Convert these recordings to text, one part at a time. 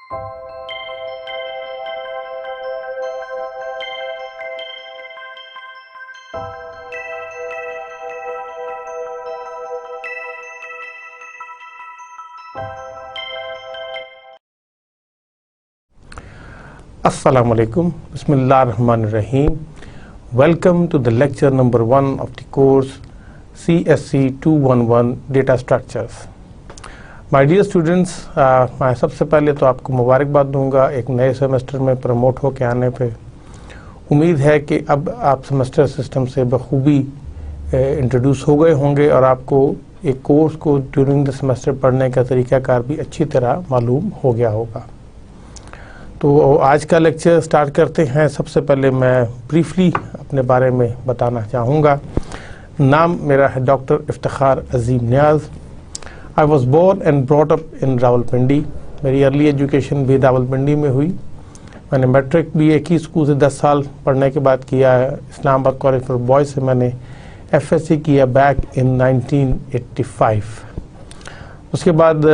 Assalamu alaikum. Bismillahirrahmanirrahim. Welcome to the lecture number 1 of the course CSC 211 Data Structures. My dear students, मैं सबसे पहले तो आपको मुबारकबाद दूंगा एक नए सेमेस्टर में प्रमोट होके आने पे। उम्मीद है कि अब आप सेमेस्टर सिस्टम से बखूबी इंट्रोड्यूस हो गए होंगे और आपको एक कोर्स को ड्यूरिंग द सेमेस्टर पढ़ने का तरीक़ाकार भी अच्छी तरह मालूम हो गया होगा। तो आज का लेक्चर स्टार्ट करते हैं। सबसे पहले मैं ब्रीफली अपने बारे में बताना चाहूँगा। नाम मेरा है doctor Iftikhar Azeem Niaz. I was born and brought up in Rawalpindi. मेरी अर्ली एजुकेशन भी रावलपिंडी में हुई। मैंने मैट्रिक भी एक ही स्कूल से 10 साल पढ़ने के बाद किया है। इस्लामाबाद कॉलेज फॉर बॉयज़ से मैंने FSc किया बैक इन 1985। उसके बाद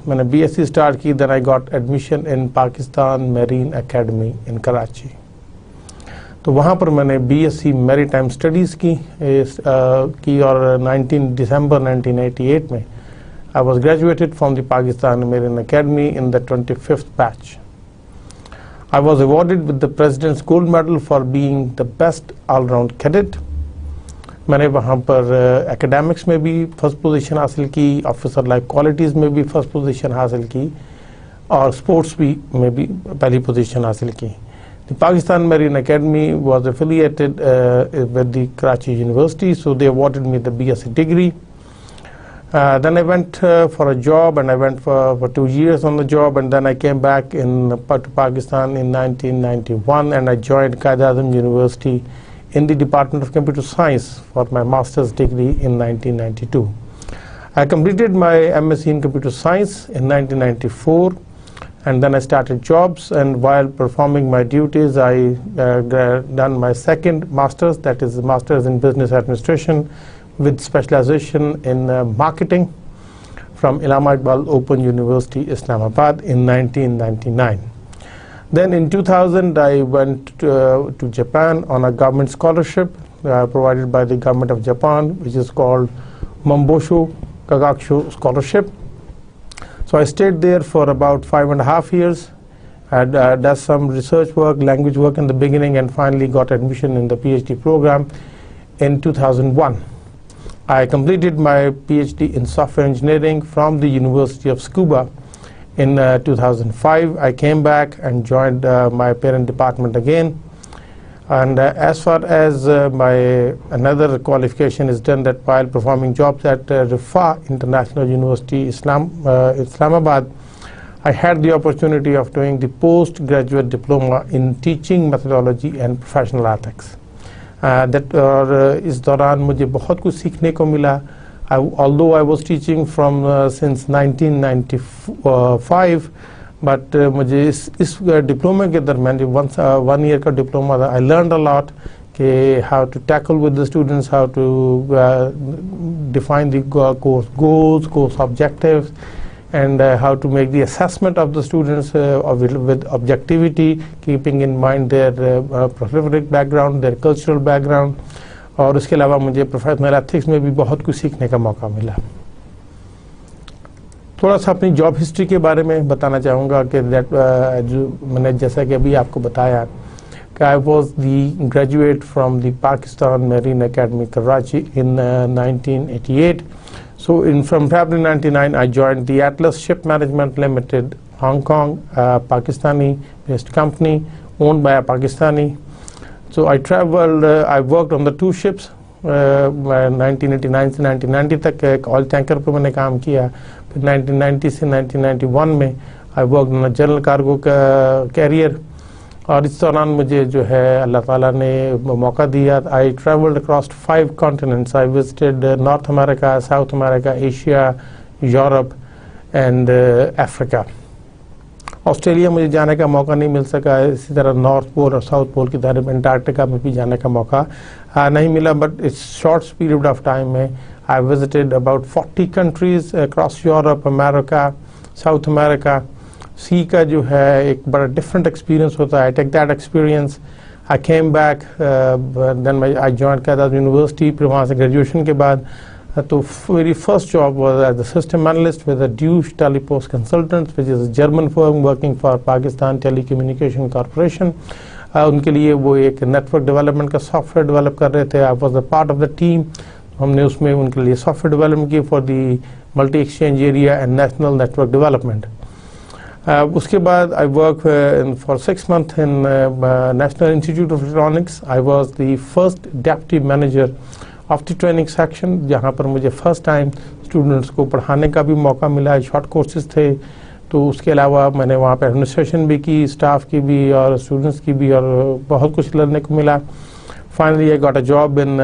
मैंने BSc स्टार्ट की। Then I got admission in Pakistan marine academy in Karachi. तो वहाँ पर मैंने BSc मैरीटाइम स्टडीज़ की और 19 दिसंबर 1988 में I was graduated from the Pakistan marine academy in the 25th batch. I was awarded with the president's gold medal for being the best allround cadet. मैंने वहाँ पर एकेडमिक्स में भी फर्स्ट पोजीशन हासिल की, ऑफिसर लाइफ क्वालिटीज़ में भी first position हासिल की और स्पोर्ट्स भी में भी पहली पोजीशन हासिल की। The Pakistan marine academy was affiliated with the Karachi university, so they awarded me the BSc degree. Then I went for a job and I went for 2 years on the job, and then I came back to Pakistan in 1991 and I joined Quaid-e-Azam University in the Department of Computer Science for my master's degree in 1992. I completed my MSc in Computer Science in 1994 and then I started jobs, and while performing my duties I done my second master's, that is Master's in Business Administration with specialization in marketing from Allama Iqbal Open University, Islamabad in 1999. Then in 2000 I went to Japan on a government scholarship provided by the government of Japan, which is called Mambosho Kagakusho Scholarship. So I stayed there for about 5.5 years. I did some research work, language work in the beginning, and finally got admission in the PhD program in 2001. I completed my PhD in software engineering from the University of Tsukuba in 2005. I came back and joined my parent department again, and as far as my another qualification is done, that while performing jobs at Rifa International University, Islamabad, I had the opportunity of doing the postgraduate diploma in teaching methodology and professional ethics. इस दौरान मुझे बहुत कुछ सीखने को मिला। Although I was teaching from since 1995, but मुझे इस डिप्लोमा के दरमियान जो 1 year का डिप्लोमा था, I learned a lot कि how to tackle with the students, how to define the course goals, course objectives, and how to make the assessment of the students with objectivity, keeping in mind their prolific background, their cultural background. और उसके अलावा मुझे professional ethics में भी बहुत कुछ सीखने का मौका मिला। थोड़ा सा अपनी जॉब हिस्ट्री के बारे में बताना चाहूँगा कि जो मैंने जैसा कि अभी आपको बताया कि I was the graduate from the Pakistan marine academy Karachi in 1988. So from February 1999 I joined the Atlas Ship Management Limited, Hong Kong, a Pakistani based company owned by a Pakistani. So I traveled, I worked on the 2 ships 1989 से 1990 तक एक oil tanker पर मैंने काम किया। फिर 1990 से 1991 में I work on general cargo carrier, और इस दौरान मुझे जो है अल्लाह ताला ने मौका दिया। I travelled across 5 continents. I visited north America, South America, Asia, Europe and Africa. Australia मुझे जाने का मौका नहीं मिल सका। इसी तरह नॉर्थ पोल और साउथ पोल की तरफ अंटार्कटिका में भी जाने का मौका नहीं मिला। बट इस शॉर्ट पीरियड ऑफ टाइम में I visited about 40 countries across Europe, America, South America. Sea का जो है एक बड़ा डिफरेंट एक्सपीरियंस होता है. I take that experience. I came back, then I join कैदाद यूनिवर्सिटी. फिर वहाँ से ग्रेजुएशन के बाद तो मेरी first job was as the system analyst with Deutsche Telepost consultants, which is a German firm working for Pakistan telecommunication corporation. उनके लिए वो एक नेटवर्क डेवलपमेंट का सॉफ्टवेयर डेवलप कर रहे थे. I was a part of the team. हमने उसमें उनके लिए सॉफ्टवेयर डेवलपमेंट की for the multi exchange area and national network development. उसके बाद I work for 6 months in national institute of electronics. I was the first deputy manager of the training section, जहाँ पर मुझे फर्स्ट टाइम स्टूडेंट्स को पढ़ाने का भी मौका मिला. शॉर्ट कोर्सेज थे. तो उसके अलावा मैंने वहाँ पर एडमिनिस्ट्रेशन भी की, स्टाफ की भी और स्टूडेंट्स की भी, और बहुत कुछ लर्नने को मिला. Finally I got a job in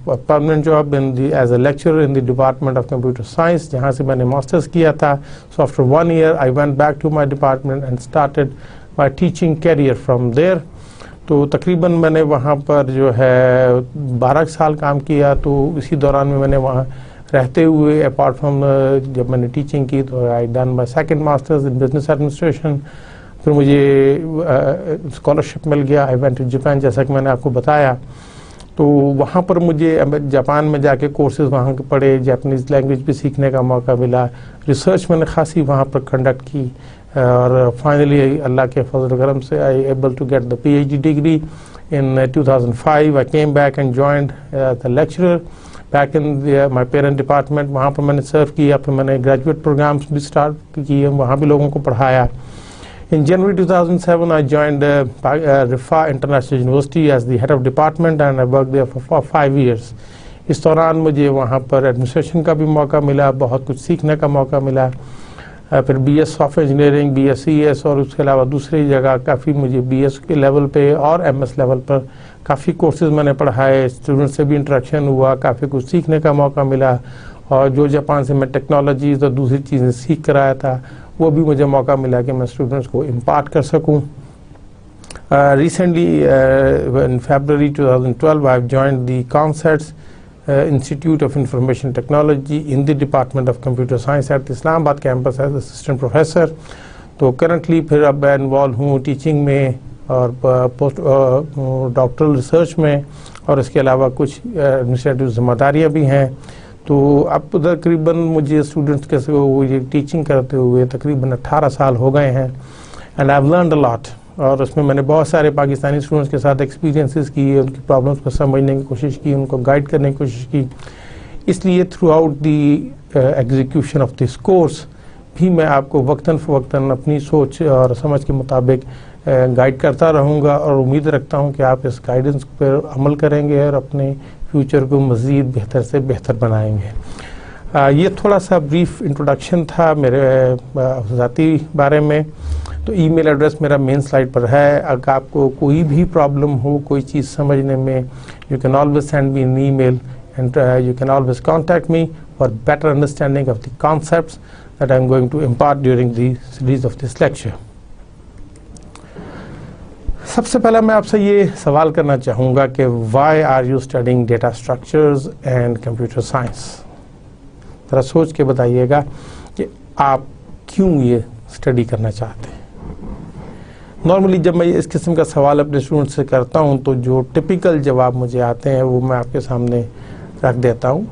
permanent job in the as a lecturer in the department of computer science, जहाँ से मैंने मास्टर्स किया था. So after 1 year I went back to my department and started my teaching career from there. तो तकरीबन मैंने वहाँ पर जो है 12 साल काम किया. तो इसी दौरान में मैंने वहाँ रहते हुए अपार्ट फ्रॉम जब मैंने टीचिंग की तो I done my second masters in business administration. फिर मुझे स्कॉलरशिप मिल गया. आई वेंट टू जापान, जैसा कि मैंने आपको बताया. तो वहाँ पर मुझे जापान में जाके कोर्सेज वहाँ के पढ़े, जापानीज़ लैंग्वेज भी सीखने का मौका मिला. रिसर्च मैंने खासी वहाँ पर कंडक्ट की और फाइनली अल्लाह के फजल करम से I able to get the PhD degree in 2005. I came back and joined the lecturer back in my parent department. वहाँ पर मैंने सर्व किया. फिर मैंने ग्रेजुएट प्रोग्राम्स भी स्टार्ट किए, वहाँ भी लोगों को पढ़ाया. In January 2007, I joined Rifa International University as the head of department and I worked there for 5 years. इस दौरान मुझे वहाँ पर एडमिनिस्ट्रेशन का भी मौका मिला, बहुत कुछ सीखने का मौका मिला. फिर BS software engineering, BS CS और उसके अलावा दूसरी जगह काफ़ी मुझे BS के लेवल पे और MS लेवल पर काफ़ी कोर्सेज मैंने पढ़ाए. स्टूडेंट से भी इंटरेक्शन हुआ, काफ़ी कुछ सीखने का मौका मिला. और जो जापान से मैं टेक्नोलॉजीज़ और दूसरी चीज़ें सीख कर आया था वो भी मुझे मौका मिला कि मैं स्टूडेंट्स को इम्पार्ट कर सकूं. Recently, in February 2012, I have joined the COMSET's Institute of Information Technology in the Department of Computer Science at Islamabad campus as assistant professor. तो currently फिर अब मैं इन्वॉल्व हूँ टीचिंग में और पोस्ट डॉक्टरल रिसर्च में, और इसके अलावा कुछ एडमिनिस्ट्रेटिव जिम्मेदारियाँ भी हैं. तो अब तकरीबन मुझे स्टूडेंट्स के ये टीचिंग करते हुए तकरीबन 18 साल हो गए हैं. And I have learned a lot. और उसमें मैंने बहुत सारे पाकिस्तानी स्टूडेंट्स के साथ एक्सपीरियंसेस किए, उनकी प्रॉब्लम्स को समझने की कोशिश की, उनको गाइड करने की कोशिश की. इसलिए through out the execution of this course भी मैं आपको वक्तन फ़वक्तन अपनी सोच और समझ के मुताबिक गाइड करता रहूँगा. और उम्मीद रखता हूँ कि आप इस गाइडेंस पर अमल करेंगे और अपने फ्यूचर को मज़ीद बेहतर से बेहतर बनाएंगे. ये थोड़ा सा ब्रीफ इंट्रोडक्शन था मेरे ज़ाती बारे में. तो ईमेल एड्रेस मेरा मेन स्लाइड पर है. अगर आपको कोई भी प्रॉब्लम हो, कोई चीज़ समझने में, you can always send me an email and you can always contact me for better understanding of the concepts that I am going to impart during the series of this lecture. सबसे पहला मैं आपसे ये सवाल करना चाहूँगा कि why are you studying data structures and computer science. ज़रा सोच के बताइएगा कि आप क्यों ये स्टडी करना चाहते हैं. नॉर्मली जब मैं इस किस्म का सवाल अपने स्टूडेंट से करता हूँ तो जो टिपिकल जवाब मुझे आते हैं वो मैं आपके सामने रख देता हूँ.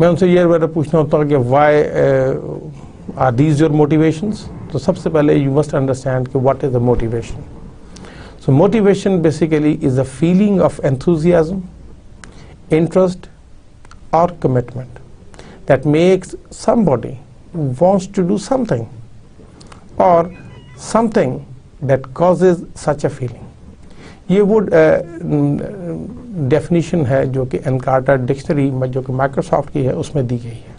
मैं उनसे ये पूछना होता है कि why are these your motivations. तो सबसे पहले यू मस्ट अंडरस्टैंड कि what is the motivation. So motivation basically is a feeling of enthusiasm, interest or commitment that makes somebody wants to do something or something that causes such a feeling. ये वो definition है जो कि Encarta dictionary में जो कि Microsoft की है उसमें दी गई है.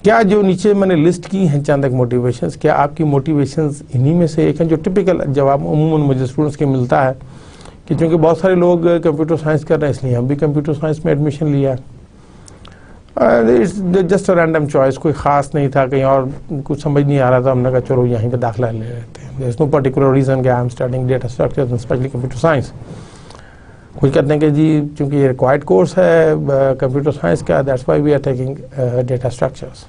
क्या जो नीचे मैंने लिस्ट की हैं चंद एक मोटिवेशंस, क्या आपकी मोटिवेशंस इन्हीं में से एक हैं. जो टिपिकल जवाब अमूमन मुझे स्टूडेंट्स के मिलता है कि चूँकि बहुत सारे लोग कंप्यूटर साइंस कर रहे हैं इसलिए हम भी कंप्यूटर साइंस में एडमिशन लिया. It's just a random choice, कोई ख़ास नहीं था, कहीं और कुछ समझ नहीं आ रहा था, हमने कहा चलो यहीं पर दाखिला ले लेते हैं. There is no particular reason कि I am studying data structures and specially computer science. कुछ कहते हैं कि जी चूँकि ये रिक्वायर्ड कोर्स है कंप्यूटर साइंस का, that's why we are taking data structures.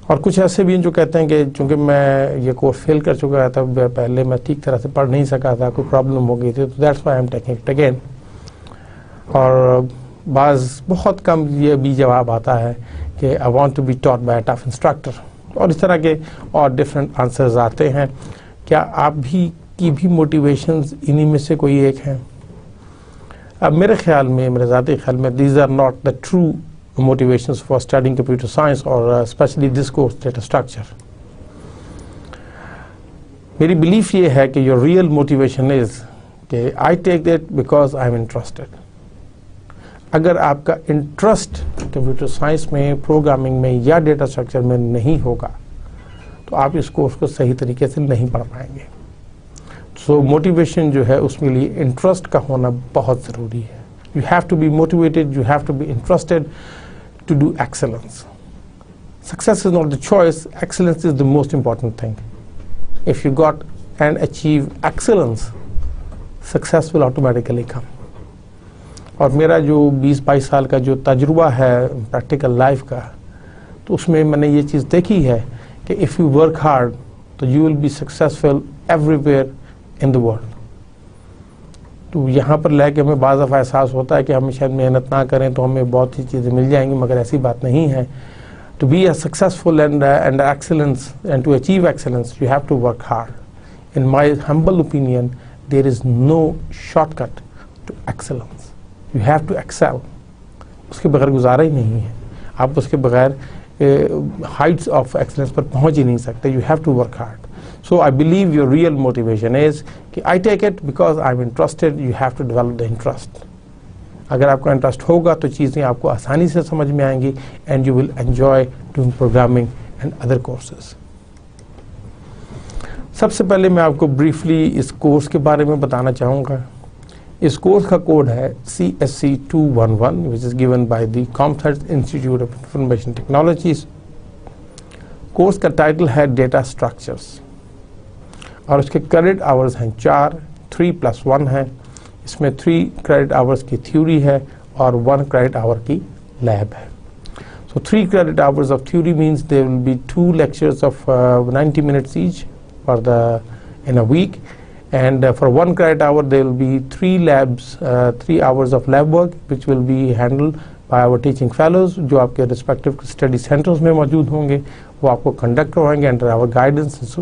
और कुछ ऐसे भी हैं जो कहते हैं कि चूँकि मैं ये कोर्स फेल कर चुका था, पहले मैं ठीक तरह से पढ़ नहीं सका था, कोई प्रॉब्लम हो गई थी, तो that's why I am taking it again. और बहुत कम ये भी जवाब आता है कि I want to be taught by a tough instructor, और इस तरह के और डिफरेंट आंसर्स आते हैं। क्या आप भी मोटिवेशंस इन्हीं में से कोई एक है? अब मेरे ख्याल में, मेरे ज़ाती ख्याल में, these are not the true motivations for studying computer science or especially this course, data structure. मेरी बिलीफ ये है कि your real motivation is कि I take it because I'm interested. अगर आपका इंटरेस्ट कंप्यूटर साइंस में, प्रोग्रामिंग में या डेटा स्ट्रक्चर में नहीं होगा तो आप इस कोर्स को सही तरीके से नहीं पढ़ पाएंगे। सो मोटिवेशन जो है उसके लिए इंटरेस्ट का होना बहुत ज़रूरी है। You have to be motivated, you have to be interested to do excellence. Success is not the choice, excellence is the most important thing. If you got and achieve excellence, success will automatically come. और मेरा जो 20-22 साल का जो तजुर्बा है practical life का, तो उसमें मैंने ये चीज़ देखी है कि if you work hard, तो you will be successful everywhere in the world. तो यहाँ पर लेके हमें बाज़ दफ़ा एहसास होता है कि हम शायद मेहनत ना करें तो हमें बहुत सी चीज़ें मिल जाएंगी, मगर ऐसी बात नहीं है। To be a successful and excellence and to achieve excellence you have to work hard. In my humble opinion there is no shortcut to excellence. You have to excel. उसके बगैर गुजारा ही नहीं है। आप उसके बगैर हाइट्स ऑफ एक्सेलेंस पर पहुँच ही नहीं सकते। You have to work hard. So I believe your real motivation is कि I take it because I'm interested. You have to develop the interest. अगर आपका इंटरेस्ट होगा तो चीज़ें आपको आसानी से समझ में आएंगी and you will enjoy doing programming and other courses. सबसे पहले मैं आपको briefly इस कोर्स के बारे में बताना चाहूँगा। इस कोर्स का कोड है CSC 211 which is given by the ComThurs Institute of Information Technologies. Course का टाइटल है डेटा स्ट्रक्चर्स और उसके क्रेडिट आवर्स हैं 4, 3+1 है। इसमें 3 क्रेडिट आवर्स की थ्योरी है और 1 क्रेडिट आवर की लैब है। So 3 credit hours of theory means there will be 2 lectures of 90 minutes each for in a week, and for 1 credit hour there will be 3 labs, 3 hours of lab work which will be handled by our teaching fellows जो आपके respective study centers में मौजूद होंगे। वो आपको conduct करवाएंगे under our guidance.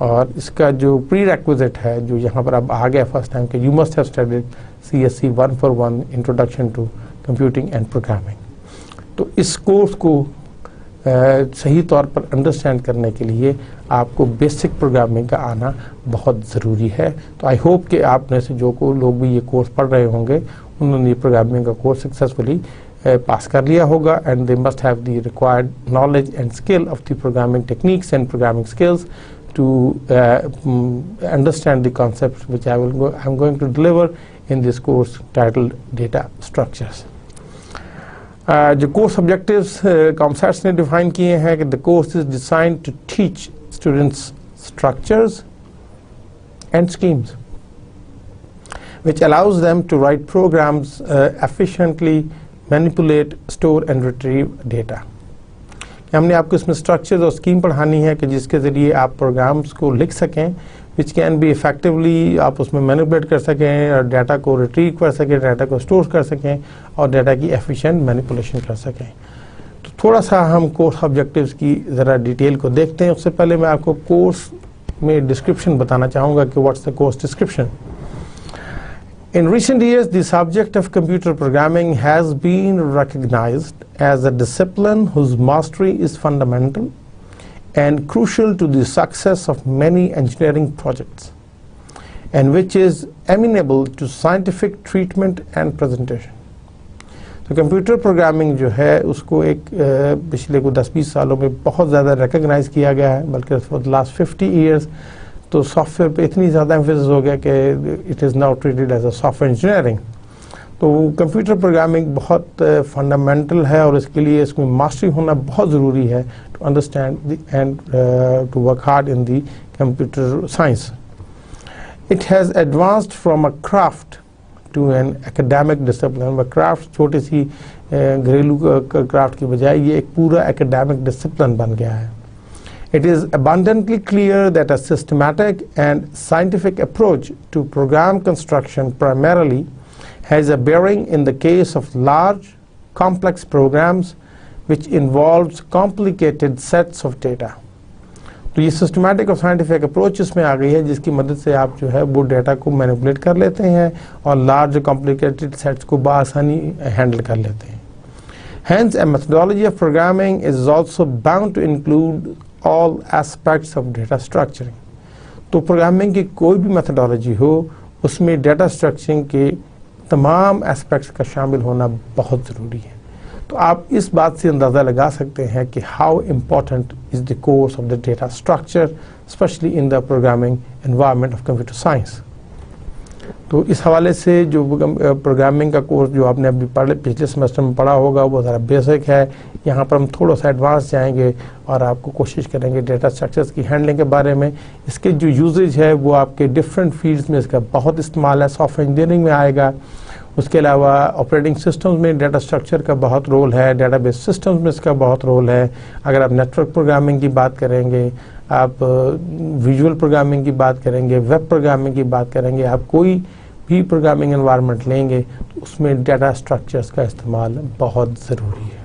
और इसका जो प्री रेक्विजिट है जो यहाँ पर अब आ गया फर्स्ट टाइम कि you must have studied CSC 141 introduction to computing and programming. तो इस कोर्स को सही तौर पर अंडरस्टैंड करने के लिए आपको बेसिक प्रोग्रामिंग का आना बहुत ज़रूरी है। तो आई होप कि आप में से जो को लोग भी ये कोर्स पढ़ रहे होंगे उन्होंने ये प्रोग्रामिंग का कोर्स सक्सेसफुली पास कर लिया होगा, and they must have the required knowledge and skill of the programming techniques and programming skills to understand the concepts which I'm going to deliver in this course titled Data Structures. जो course objectives ComStats ने define किए हैं कि the course is designed to teach students structures and schemes which allows them to write programs efficiently, manipulate, store and retrieve data. हमने आपको इसमें structures और scheme पढ़ानी है कि जिसके ज़रिए आप प्रोग्राम्स को लिख सकें विच कैन बी इफेक्टिवली, आप उसमें मैनिपुलेट कर सकें और डाटा को रिट्रीव कर सकें, डाटा को स्टोर कर सकें और डाटा की एफिशिएंट मैनिपुलेशन कर सकें। तो थोड़ा सा हम कोर्स ऑब्जेक्टिव्स की ज़रा डिटेल को देखते हैं। उससे पहले मैं आपको कोर्स में डिस्क्रिप्शन बताना चाहूँगा कि what's the course description. In recent years, the subject of computer programming has been recognized as a discipline whose mastery is fundamental and crucial to the success of many engineering projects, and which is amenable to scientific treatment and presentation. तो computer programming जो है उसको एक पिछले को 10-20 सालों में बहुत ज़्यादा रिकग्नाइज़ किया गया है, बल्कि फॉर द लास्ट 50 ईयर्स तो सॉफ्टवेयर पे इतनी ज़्यादा एम्फेसिस हो गया कि it is now treated as a software engineering. तो कंप्यूटर प्रोग्रामिंग बहुत फंडामेंटल है और इसके लिए इसमें मास्टरी होना बहुत ज़रूरी है to understand and to work hard in the computer science. It has advanced from a craft to an academic discipline. वह क्राफ्ट छोटी सी घरेलू क्राफ्ट की बजाय ये एक पूरा academic discipline बन गया है. It is abundantly clear that a systematic and scientific approach to program construction primarily has a bearing in the case of large, complex programs which involves complicated sets of data. तो ये systematic और scientific approach इसमें आ गई है जिसकी मदद से आप जो है वो डेटा को मैनिपुलेट कर लेते हैं और लार्ज कॉम्प्लिकेटेड सेट्स को बआसानी हैंडल कर लेते हैं. Hence, a methodology of programming is also bound to include all aspects of data structuring. तो प्रोग्रामिंग की कोई भी मेथडोलॉजी हो उसमें डेटा स्ट्रक्चरिंग के तमाम एस्पेक्ट्स का शामिल होना बहुत ज़रूरी है. तो आप इस बात से अंदाज़ा लगा सकते हैं कि how important is the course of the data structure specially in the programming environment of computer science. तो इस हवाले से जो प्रोग्रामिंग का कोर्स जो आपने अभी पिछले सेमेस्टर में पढ़ा होगा वो ज़रा बेसिक है. यहाँ पर हम थोड़ा सा एडवांस जाएंगे और आपको कोशिश करेंगे डेटा स्ट्रक्चर्स की हैंडलिंग के बारे में. इसके जो यूजेज है वो आपके डिफरेंट फील्ड्स में इसका बहुत इस्तेमाल है. सॉफ्टवेयर इंजीनियरिंग में आएगा, उसके अलावा ऑपरेटिंग सिस्टम्स में डेटा स्ट्रक्चर का बहुत रोल है, डेटाबेस सिस्टम्स में इसका बहुत रोल है. अगर आप नेटवर्क प्रोग्रामिंग की बात करेंगे, आप विजुअल प्रोग्रामिंग की बात करेंगे, वेब प्रोग्रामिंग की बात करेंगे, आप कोई भी प्रोग्रामिंग एनवायरनमेंट लेंगे तो उसमें डेटा स्ट्रक्चर्स का इस्तेमाल बहुत ज़रूरी है.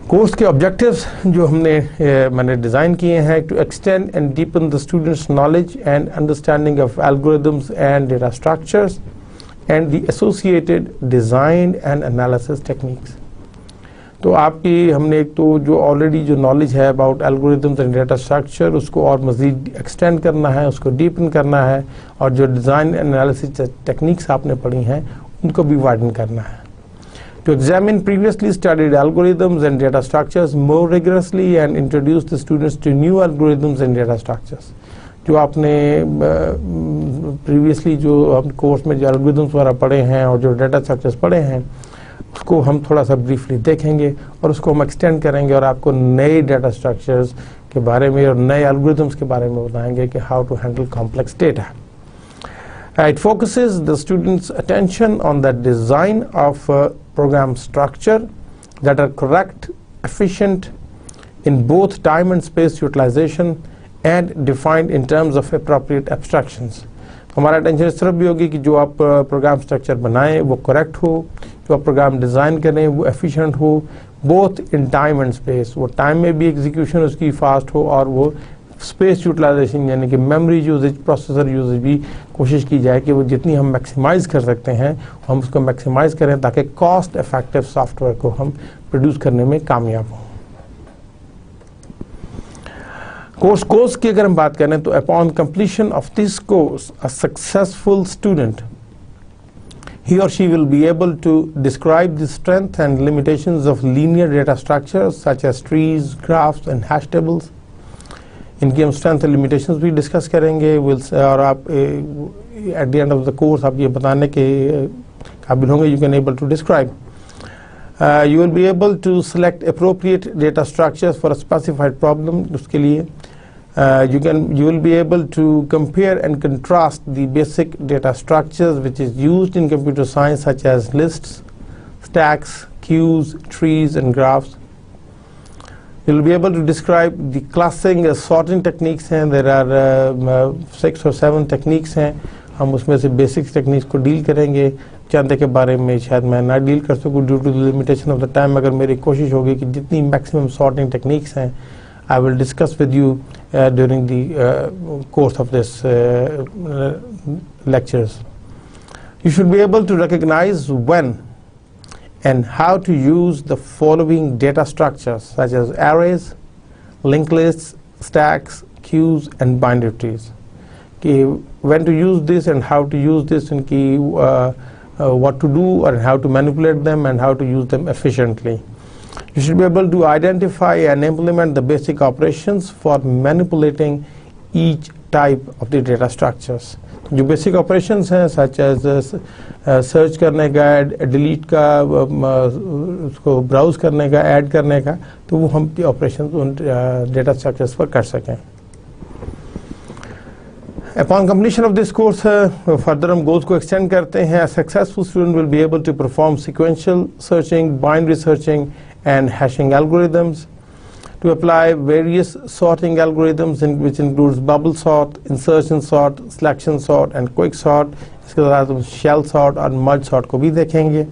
कोर्स के ऑब्जेक्टिव्स जो मैंने डिज़ाइन किए हैं to extend and deepen the students knowledge and understanding of algorithms and data structures and the associated design and analysis techniques. तो आपकी हमने एक तो जो ऑलरेडी जो नॉलेज है about algorithms and data structure उसको और मज़ीद एक्सटेंड करना है, उसको डीपन करना है और जो डिज़ाइन एनालिसिस टेक्निक्स आपने पढ़ी हैं उनको भी वाइडन करना है. To examine previously studied algorithms and data structures more rigorously and introduce the students to new algorithms and data structures. जो आपने previously जो हम कोर्स में जो algorithms वगैरह पढ़े हैं और जो data structures पढ़े हैं उसको हम थोड़ा सा briefly देखेंगे और उसको हम extend करेंगे और आपको नए data structures के बारे में और नए algorithms के बारे में बताएंगे कि how to handle complex data. It focuses the students' attention on the design of program structure that are correct, efficient in both time and space utilization and defined in terms of appropriate abstractions. हमारा attention इस तरफ भी होगी कि जो आप programme structure बनाएं वो करेक्ट हो, जो आप प्रोग्राम डिज़ाइन करें वो एफिशिएंट हो, both in time and space. वो टाइम में भी एग्जीक्यूशन उसकी फास्ट हो और वो स्पेस यूटिलाइजेशन यानी कि मेमोरी यूजेज, प्रोसेसर यूजेज भी कोशिश की जाए कि वो जितनी हम मैक्सिमाइज़ कर सकते हैं हम उसको मैक्सिमाइज़ करें ताकि कॉस्ट इफेक्टिव सॉफ्टवेयर को हम प्रोड्यूस करने में कामयाब हों. कोर्स की अगर हम बात करें तो upon completion of this course a successful student he or she will be able to describe the strengths and limitations of linear data structures such as trees, graphs and hash tables. इनकी हम strength and limitations भी discuss करेंगे. और आप at the end of the course आप ये बताने के काबिल होंगे you can able to describe. You will be able to select appropriate data structures for a specified problem. उसके लिए you will be able to compare and contrast the basic data structures which is used in computer science such as lists, stacks, queues, trees and graphs. You will be able to describe the classing, sorting techniques हैं. There are 6 or 7 techniques हैं. हम उसमें से basic techniques को deal करेंगे. चंद के बारे में शायद मैं ना डील कर सकूँ due to the limitation of the time. मगर मेरी कोशिश होगी कि जितनी maximum sorting techniques हैं I will discuss with you during the course of this lectures. You should be able to recognize when and how to use the following data structures such as arrays, linked lists, stacks, queues and binary trees. When to use this and how to use this and what to do and how to manipulate them and how to use them efficiently. You should be able to identify and implement the basic operations for manipulating each type of the data structures. जो basic operations हैं such as search करने का, delete का, उसको browse करने का, add करने का, तो वो हम operations उन data structures पर कर सकें. Upon completion of this course, further हम goals को extend करते हैं. A successful student will be able to perform sequential searching, binary searching, and hashing algorithms. To apply various sorting algorithms, which includes bubble sort, insertion sort, selection sort, and quick sort. इसके साथ हम shell sort और merge sort को भी देखेंगे.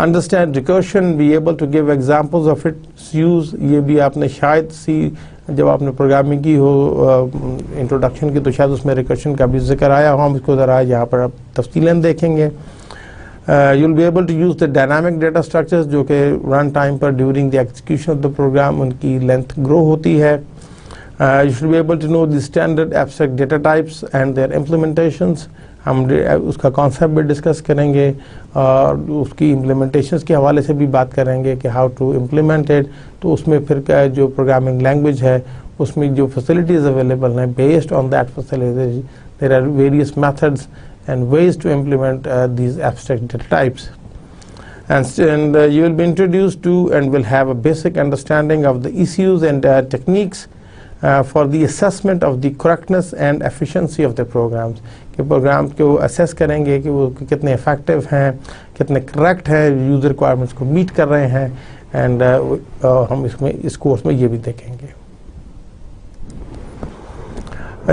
Understand recursion, be able to give examples of its use. ये भी आपने शायद जब आपने प्रोग्रामिंग की हो इंट्रोडक्शन की तो शायद उसमें रिकर्शन का भी जिक्र आया हो. हम इसको ज़रा यहाँ पर आप तफसीलन देखेंगे. You will be able to use the dynamic data structures जो कि रन टाइम पर during the execution of the program उनकी लेंथ ग्रो होती है. You should be able to know the standard abstract data types and their implementations. हम उसका concept भी discuss करेंगे और उसकी इम्प्लीमेंटेशंस के हवाले से भी बात करेंगे कि हाउ टू इम्प्लीमेंट इट. तो उसमें फिर क्या जो प्रोग्रामिंग लैंग्वेज है उसमें जो फैसिलिटीज़ अवेलेबल हैं based on that facilities there are various methods and ways to implement these abstract data types. And you will be introduced to and will have a basic understanding of the issues and techniques for the assessment of the correctness and efficiency of the programs. कि programme को assess करेंगे कि वो कितने effective हैं, कितने correct हैं, user requirements को meet कर रहे हैं. And हम इसमें इस कोर्स में ये भी देखेंगे.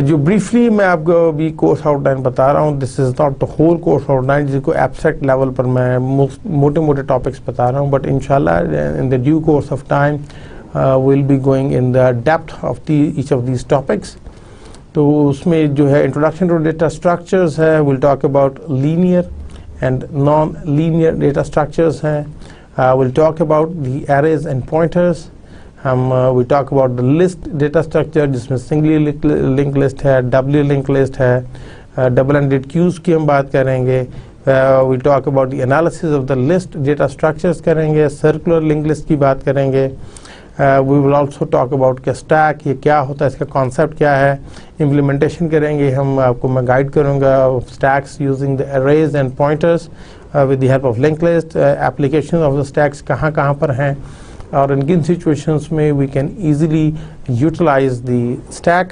जो ब्रीफली मैं आपको अभी कोर्स आउटलाइन बता रहा हूँ, this is not the whole course outline जिसको एब्स्ट्रैक्ट लेवल पर मैं मोटे मोटे टॉपिक्स बता रहा हूँ. बट इंशाल्लाह in the due course of time will be going in the depth of each of these topics. तो उसमें जो है इंट्रोडक्शन टू डेटा स्ट्रक्चर्स है, will talk about linear and non linear data structures हैं. Will talk about the arrays and pointers. हम we talk about the list data structure जिसमें singly link list है, doubly link list है, double ended queues की हम बात करेंगे. We talk about the analysis of the list data structures करेंगे, circular link list की बात करेंगे. We will also talk about के स्टैक ये क्या होता है, इसका कॉन्सेप्ट क्या है, इम्प्लीमेंटेशन करेंगे. हम आपको मैं गाइड करूँगा stacks using the arrays and pointers with the help of link list. Application of the stacks कहाँ कहाँ पर हैं और in किन situations में we can easily utilize the stack.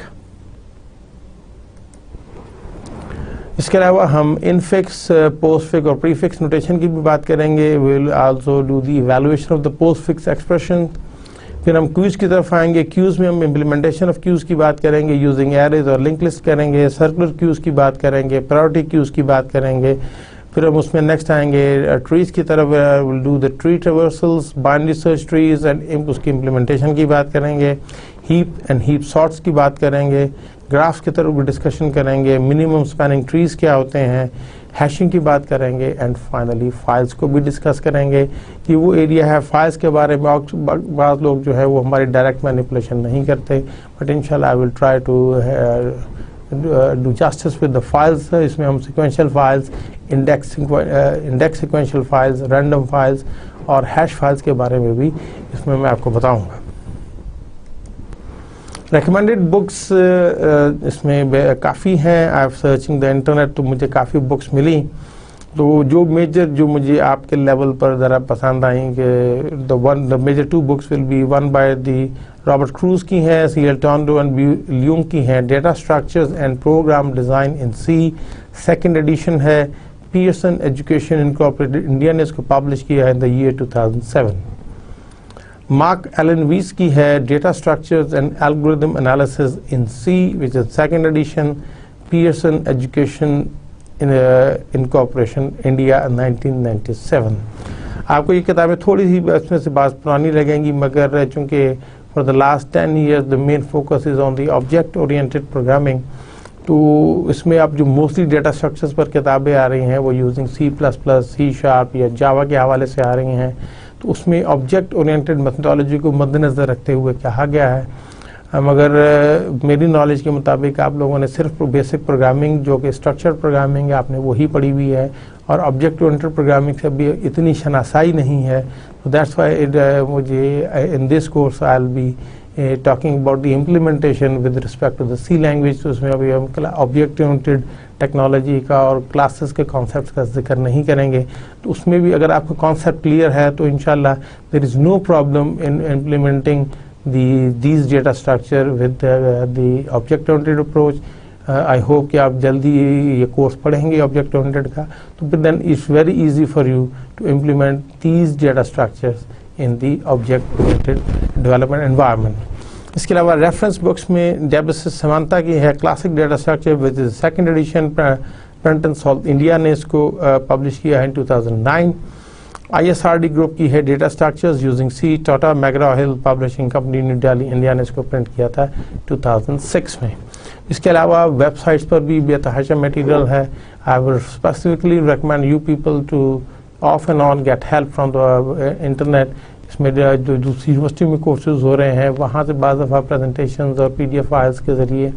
इसके अलावा हम इनफिक्स, पोस्टफिक्स और प्रीफिक्स नोटेशन की भी बात करेंगे. we will also do the evaluation of the postfix expression. फिर हम क्यूज की तरफ आएंगे. क्यूज में हम इम्प्लीमेंटेशन ऑफ क्यूज की बात करेंगे यूजिंग एरेज और लिंक लिस्ट करेंगे. सर्कुलर क्यूज की बात करेंगे, प्रायोरिटी क्यूज की बात करेंगे. फिर हम उसमें नेक्स्ट आएंगे ट्रीज की तरफ. Will do the tree traversals, binary search trees and उसकी इम्प्लीमेंटेशन की बात करेंगे. हीप एंड हीप सॉर्ट्स की बात करेंगे. ग्राफ्स की तरफ भी डिस्कशन करेंगे. मिनिमम स्पैनिंग ट्रीज क्या होते हैं, हैशिंग की बात करेंगे. एंड फाइनली फाइल्स को भी डिस्कस करेंगे. ये वो एरिया है फाइल्स के बारे में बाद लोग जो है वो हमारी डायरेक्ट मैनिपुलेशन नहीं करते, बट इंशाल्लाह I will try to do justice with the files. इसमें हम sequential files, index sequential files, random files और hash files के बारे में भी इसमें मैं आपको बताऊंगा. recommended books इसमें काफ़ी हैं. I am searching the internet तो मुझे काफ़ी बुक्स मिली. तो जो मेजर जो मुझे आपके लेवल पर ज़रा पसंद आई कि the major 2 books will be one by the Robert Kruse की हैं, सीएल टॉन्डो एंड ल्यूंग की हैं, data structures and program design in C. Second edition है. पियर्सन एजुकेशन इनकॉर्पोरेटेड इंडिया ने इसको पब्लिश किया है in the year 2007. Mark Allen Weiss की है data structures and algorithm analysis in C which is second edition. Pearson Education Incorporation India 1997. आपको ये किताबें थोड़ी सी इसमें से बात पुरानी लगेंगी, मगर चूँकि for the last 10 years the main focus is on the object oriented programming. तो इसमें आप जो मोस्टली डेटा स्ट्रक्चर्स पर किताबें आ रही हैं वो यूजिंग C++, C# या जावा के हवाले से आ रही हैं. तो उसमें ऑब्जेक्ट ओरिएंटेड मेथडोलॉजी को मद्देनज़र रखते हुए कहा गया है. मगर मेरी नॉलेज के मुताबिक आप लोगों ने सिर्फ बेसिक प्रोग्रामिंग जो कि स्ट्रक्चर प्रोग्रामिंग है आपने वही पढ़ी हुई है और ऑब्जेक्ट ओरिएंटेड प्रोग्रामिंग से भी इतनी शनासाई नहीं है. तो दैट्स व्हाई मुझे in this course I will be talking about the implementation with respect to the C language. तो उसमें अभी हम ऑब्जेक्ट ओरिएंटेड टेक्नोलॉजी का और क्लासेस के कॉन्सेप्ट का जिक्र नहीं करेंगे. तो उसमें भी अगर आपका कॉन्सेप्ट क्लियर है तो इंशाल्लाह there is no problem in implementing these data structure with the object oriented approach. I hope कि आप जल्दी ये कोर्स पढ़ेंगे ऑब्जेक्ट ओरिएंटेड का, तो फिर then it's very easy for you to implement these data structures in the object oriented development environment. इसके अलावा रेफरेंस बुक्स में डेबसिस समानता की है classic data structure which is second edition, पेंटन सॉल्व इंडिया ने इसको पब्लिश किया है इन 2009। ISRD ग्रुप की है data structures using C, Tata McGraw Hill publishing company New Delhi India ने इसको प्रिंट किया था 2006 में। इसके अलावा वेबसाइट्स पर भी बेतहाशा मटेरियल है। I will specifically recommend you people two of and on get help from the internet. इसमें जो दूसरी यूनिवर्सिटी में कोर्सेज हो रहे हैं वहाँ से बाज़ दफ़ा प्रेजेंटेशंस और PDF फाइल्स के ज़रिए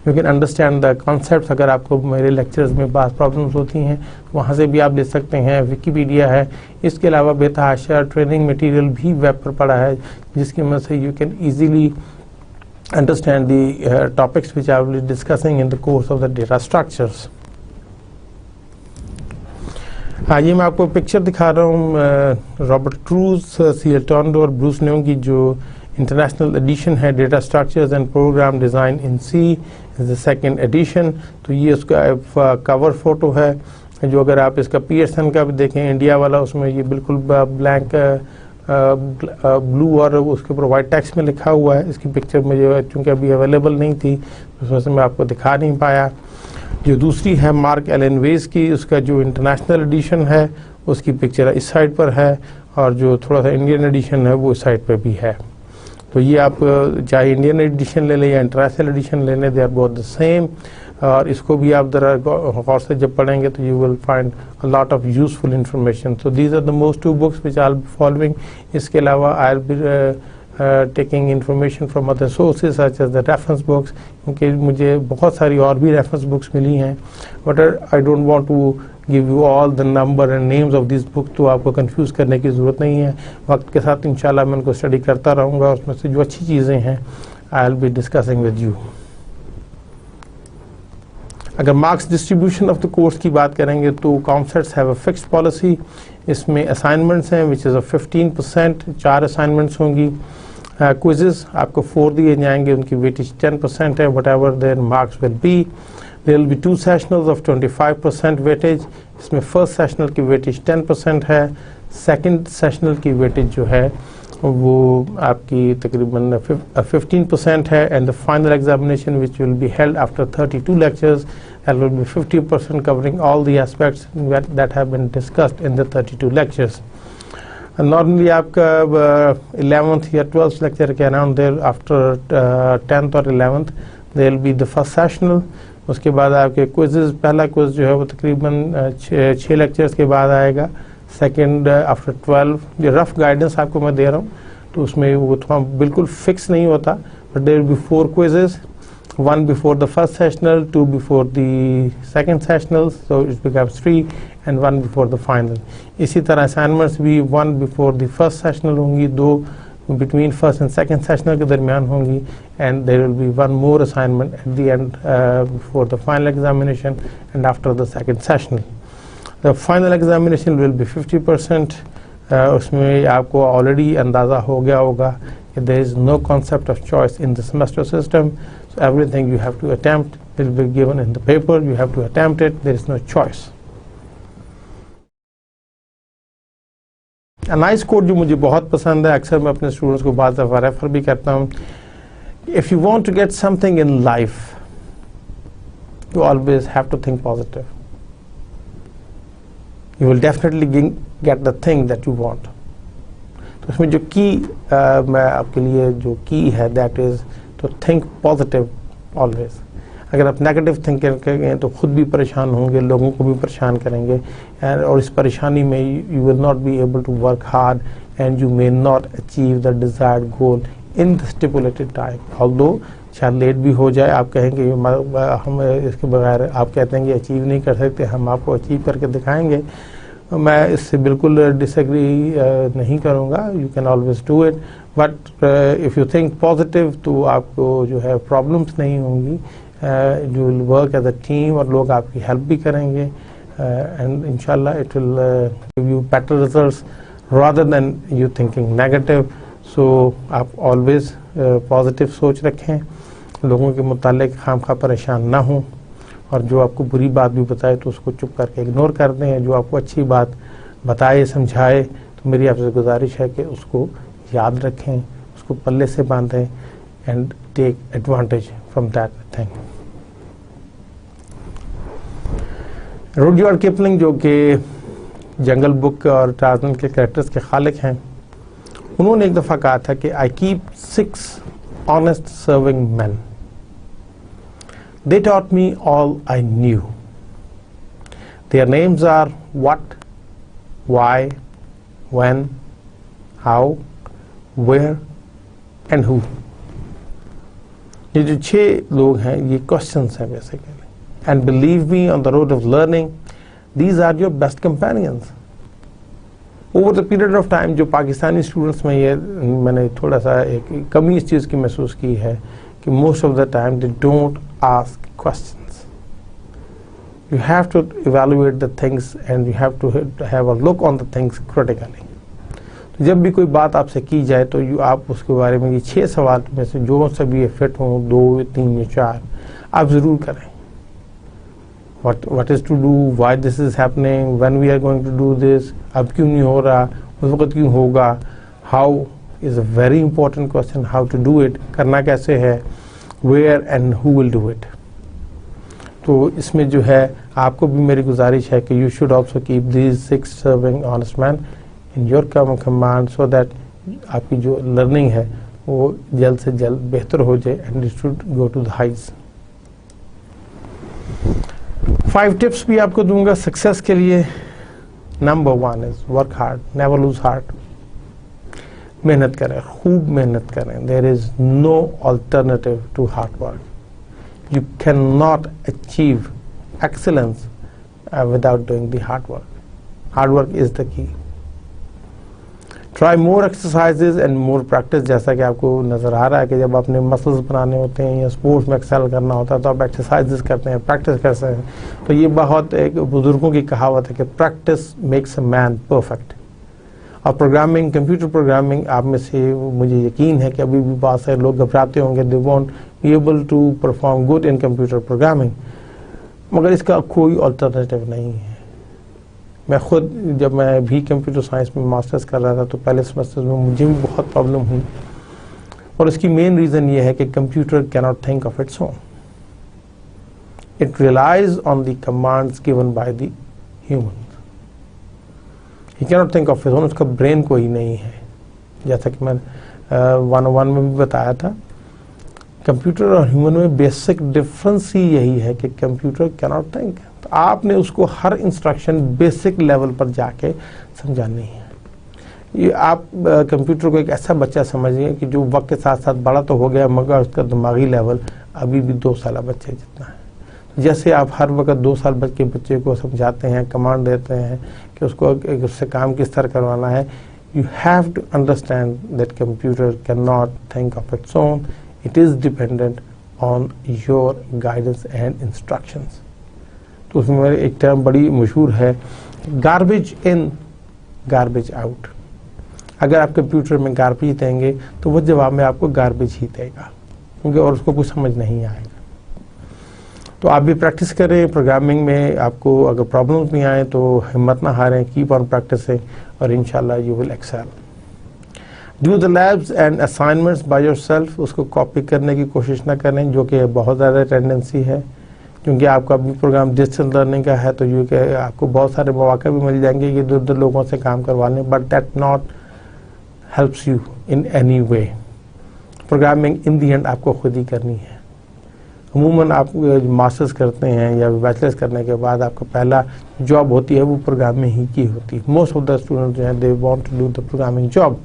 you can understand the concepts. अगर आपको मेरे लेक्चर्स में बात प्रॉब्लम्स होती हैं वहाँ से भी आप ले सकते हैं। विकीपीडिया है। इसके अलावा बेतहाशा ट्रेनिंग मटेरियल भी वेब पर पड़ा है जिसकी मदद से you can easily understand the topics which I will be discussing in the course of the data structures. हाँ, ये मैं आपको पिक्चर दिखा रहा हूँ रॉबर्ट क्रूज, CL टोरंटो और ब्रूस न्यू की जो इंटरनेशनल एडिशन है data structures and program design in C, is the second edition. तो ये उसका कवर फोटो है जो अगर आप इसका PSN का भी देखें इंडिया वाला, उसमें ये बिल्कुल ब्लैंक ब्लू और उसके ऊपर वाइट टेक्स्ट में लिखा हुआ है। इसकी पिक्चर मुझे चूँकि अभी अवेलेबल नहीं थी उस वजह से मैं आपको दिखा नहीं पाया। जो दूसरी है मार्क एलन वेज की, उसका जो इंटरनेशनल एडिशन है उसकी पिक्चर इस साइड पर है और जो थोड़ा सा इंडियन एडिशन है वो इस साइड पर भी है। तो ये आप चाहे इंडियन एडिशन ले लें या इंटरनेशनल एडिशन ले लें, they are both the same. और इसको भी आप ज़रा गौर से जब पढ़ेंगे तो you will find a lot of useful information. So these are the most 2 books which I will be following. इसके अलावा I will be taking information from other sources such as the reference books, क्योंकि मुझे बहुत सारी और भी reference books मिली हैं, but I don't want to give you all the number and names of these books, तो आपको confuse करने की ज़रूरत नहीं है। वक्त के साथ इंशाल्लाह मैं उनको स्टडी करता रहूँगा, उसमें से जो अच्छी चीज़ें हैं I'll be discussing with you। अगर marks distribution of the course की बात करेंगे तो concepts have a fixed policy. इसमें असाइनमेंट्स हैं विच इज़ अ 15%, 4 असाइनमेंट्स होंगी। क्विजेस आपको 4 दिए जाएंगे, उनकी वेटेज 10% है, whatever there marks will be. There will be 2 sessionals of 25% weightage. इसमें फर्स्ट सेशनल की वेटेज 10% है, सेकंड सेशनल की वेटेज जो है वो आपकी तकरीबन 15% है। And the final examination which will be held after 32 lectures and will be 50% covering all the aspects that have been discussed in the 32 lectures. And normally आपका 11th या 12th lecture के around there after 10th और 11th there will be the first sessional। उसके बाद आपके quizzes, पहला quiz जो है वो तकरीबन 6 lectures के बाद आएगा। सेकेंड आफ्टर 12 जो रफ गाइडेंस आपको मैं दे रहा हूँ तो उसमें वो थोड़ा बिल्कुल फिक्स नहीं होता, but there will be 4 quizzes, 1 before the first sessional, 2 before the second sessional, so it becomes 3 and 1 before the final। इसी तरह assignments भी 1 before the first sessional होंगी, 2 between first and second sessional के दरमियान होंगी, and there will be 1 more assignment at the end before the final examination and after the second sessional। The final examination will be 50%। उसमें आपको already अंदाज़ा हो गया होगा कि there is no concept of choice in the semester system, so everything you have to attempt will be given in the paper, you have to attempt it, there is no choice। A nice quote जो मुझे बहुत पसंद है, अक्सर मैं अपने students को बाज़ दफ़ा रेफर भी करता हूँ। If you want to get something in life, you always have to think positive। You will definitely get the thing that you want। तो इसमें जो की मैं आपके लिए जो की है that is to think positive always. अगर आप नेगेटिव थिंकिंग करेंगे तो खुद भी परेशान होंगे, लोगों को भी परेशान करेंगे, और इस परेशानी में you will not be able to work hard and you may not achieve the desired goal in the stipulated time. Although शायद लेट भी हो जाए, आप कहेंगे हम इसके बगैर, आप कहते हैं कि अचीव नहीं कर सकते, हम आपको अचीव करके दिखाएंगे। मैं इससे बिल्कुल डिसएग्री नहीं करूँगा। You can always do it, but if you think positive तो आपको जो है प्रॉब्लम्स नहीं होंगी। You will work as a team और लोग आपकी हेल्प भी करेंगे, एंड इंशाल्लाह it will give you better results rather than you thinking negative. So आप ऑलवेज पॉजिटिव सोच रखें, लोगों के मुतालिक खामखा परेशान ना हों, और जो आपको बुरी बात भी बताए तो उसको चुप करके इग्नोर कर दें। जो आपको अच्छी बात बताए समझाए तो मेरी आपसे गुजारिश है कि उसको याद रखें, उसको पल्ले से बांधें and take advantage from that thing. Rudyard Kipling जो कि जंगल बुक और टार्ज़न के कैरेक्टर्स के खालिक हैं, उन्होंने एक दफ़ा कहा था कि I keep 6 honest serving man, they taught me all I knew, their names are what, why, when, how, where and who. ये जो 6 लोग हैं ये क्वेश्चंस हैं basically. And believe me on the road of learning these are your best companions. Over the period of time जो Pakistani students में ये मैंने थोड़ा सा एक कमी इस चीज़ की महसूस की है कि most of the time they don't ask questions. You have to evaluate the things and you have to have a look on the things critically. तो जब भी कोई बात आपसे की जाए तो आप उसके बारे में ये 6 सवाल में से जो सभी फिट हों, 2, 3 या 4 आप ज़रूर करें। What is to do, why this is happening, when we are going to do this, अब क्यों नहीं हो रहा, उस वक्त क्यों होगा, how is a very important question, how to do it, करना कैसे है, where and who will do it। तो इसमें जो है आपको भी मेरी गुजारिश है कि you should also keep these 6 serving honest men in your command so that आपकी जो learning है वो जल्द से जल्द बेहतर हो जाए and it should go to the heights। 5 tips भी आपको दूंगा सक्सेस के लिए। Number 1 is work hard, never lose heart. मेहनत करें, खूब मेहनत करें। There is no alternative to hard work. You can not achieve excellence without doing the hard work. Hard work is the key. Try more exercises and more practice. जैसा कि आपको नज़र आ रहा है कि जब आपने मसल्स बनाने होते हैं या स्पोर्ट्स में एक्सेल करना होता है तो आप एक्सरसाइजेज करते हैं, प्रैक्टिस करते हैं। तो ये बहुत एक बुजुर्गों की कहावत है कि practice makes a man perfect. और प्रोग्रामिंग, कंप्यूटर प्रोग्रामिंग, आप में से मुझे यकीन है कि अभी भी बहुत सारे लोग घबराते होंगे, they won't be able to perform good in computer programming, मगर इसका कोई अल्टरनेटिव नहीं है। मैं खुद जब मैं भी कंप्यूटर साइंस में मास्टर्स कर रहा था तो पहले सेमेस्टर में मुझे भी बहुत प्रॉब्लम हुई, और इसकी मेन रीज़न ये है कि computer can not think of its own. It relies on the commands given by the human. He can not think of its own, उसका ब्रेन कोई नहीं है। जैसा कि मैंने 101 में भी बताया था, कंप्यूटर और ह्यूमन में बेसिक डिफरेंस ही यही है कि कंप्यूटर कैन नॉट थिंक। तो आपने उसको हर इंस्ट्रक्शन बेसिक लेवल पर जाके समझानी है। ये आप कंप्यूटर को एक ऐसा बच्चा समझिए कि जो वक्त के साथ साथ बड़ा तो हो गया मगर उसका दिमागी लेवल अभी भी 2 साल बच्चे जितना है। जैसे आप हर वक्त 2 साल के बच्चे को समझाते हैं, कमांड देते हैं कि उसको उससे काम किस तरह करवाना है, you have to understand that computer can not think of its own, it is dependent on your guidance and instructions. तो उसमें एक टर्म बड़ी मशहूर है, गार्बेज इन गार्बेज आउट। अगर आप कंप्यूटर में गार्बेज देंगे तो वो जवाब में आपको गार्बेज ही देगा, क्योंकि और उसको कुछ समझ नहीं आएगा। तो आप भी प्रैक्टिस करें प्रोग्रामिंग में। आपको अगर प्रॉब्लम्स भी आए तो हिम्मत ना हारें, कीप ऑन प्रैक्टिसिंग और इंशाल्लाह you will excel. Do the labs and assignments by yourself. उसको कॉपी करने की कोशिश ना करें, जो कि बहुत ज़्यादा टेंडेंसी है, क्योंकि आपका भी प्रोग्राम डिस्टेंस लर्निंग का है। तो ये कि आपको बहुत सारे मौके भी मिल जाएंगे कि इधर लोगों से काम करवाने, but that not helps you in any way. Programming in the and आपको खुद ही करनी है। अमूमन आप मास्टर्स करते हैं या बैचलर्स करने के बाद आपका पहला जॉब होती है वो प्रोग्रामिंग ही की होती है। मोस्ट ऑफ द स्टूडेंट जो हैं they want to do the programming job.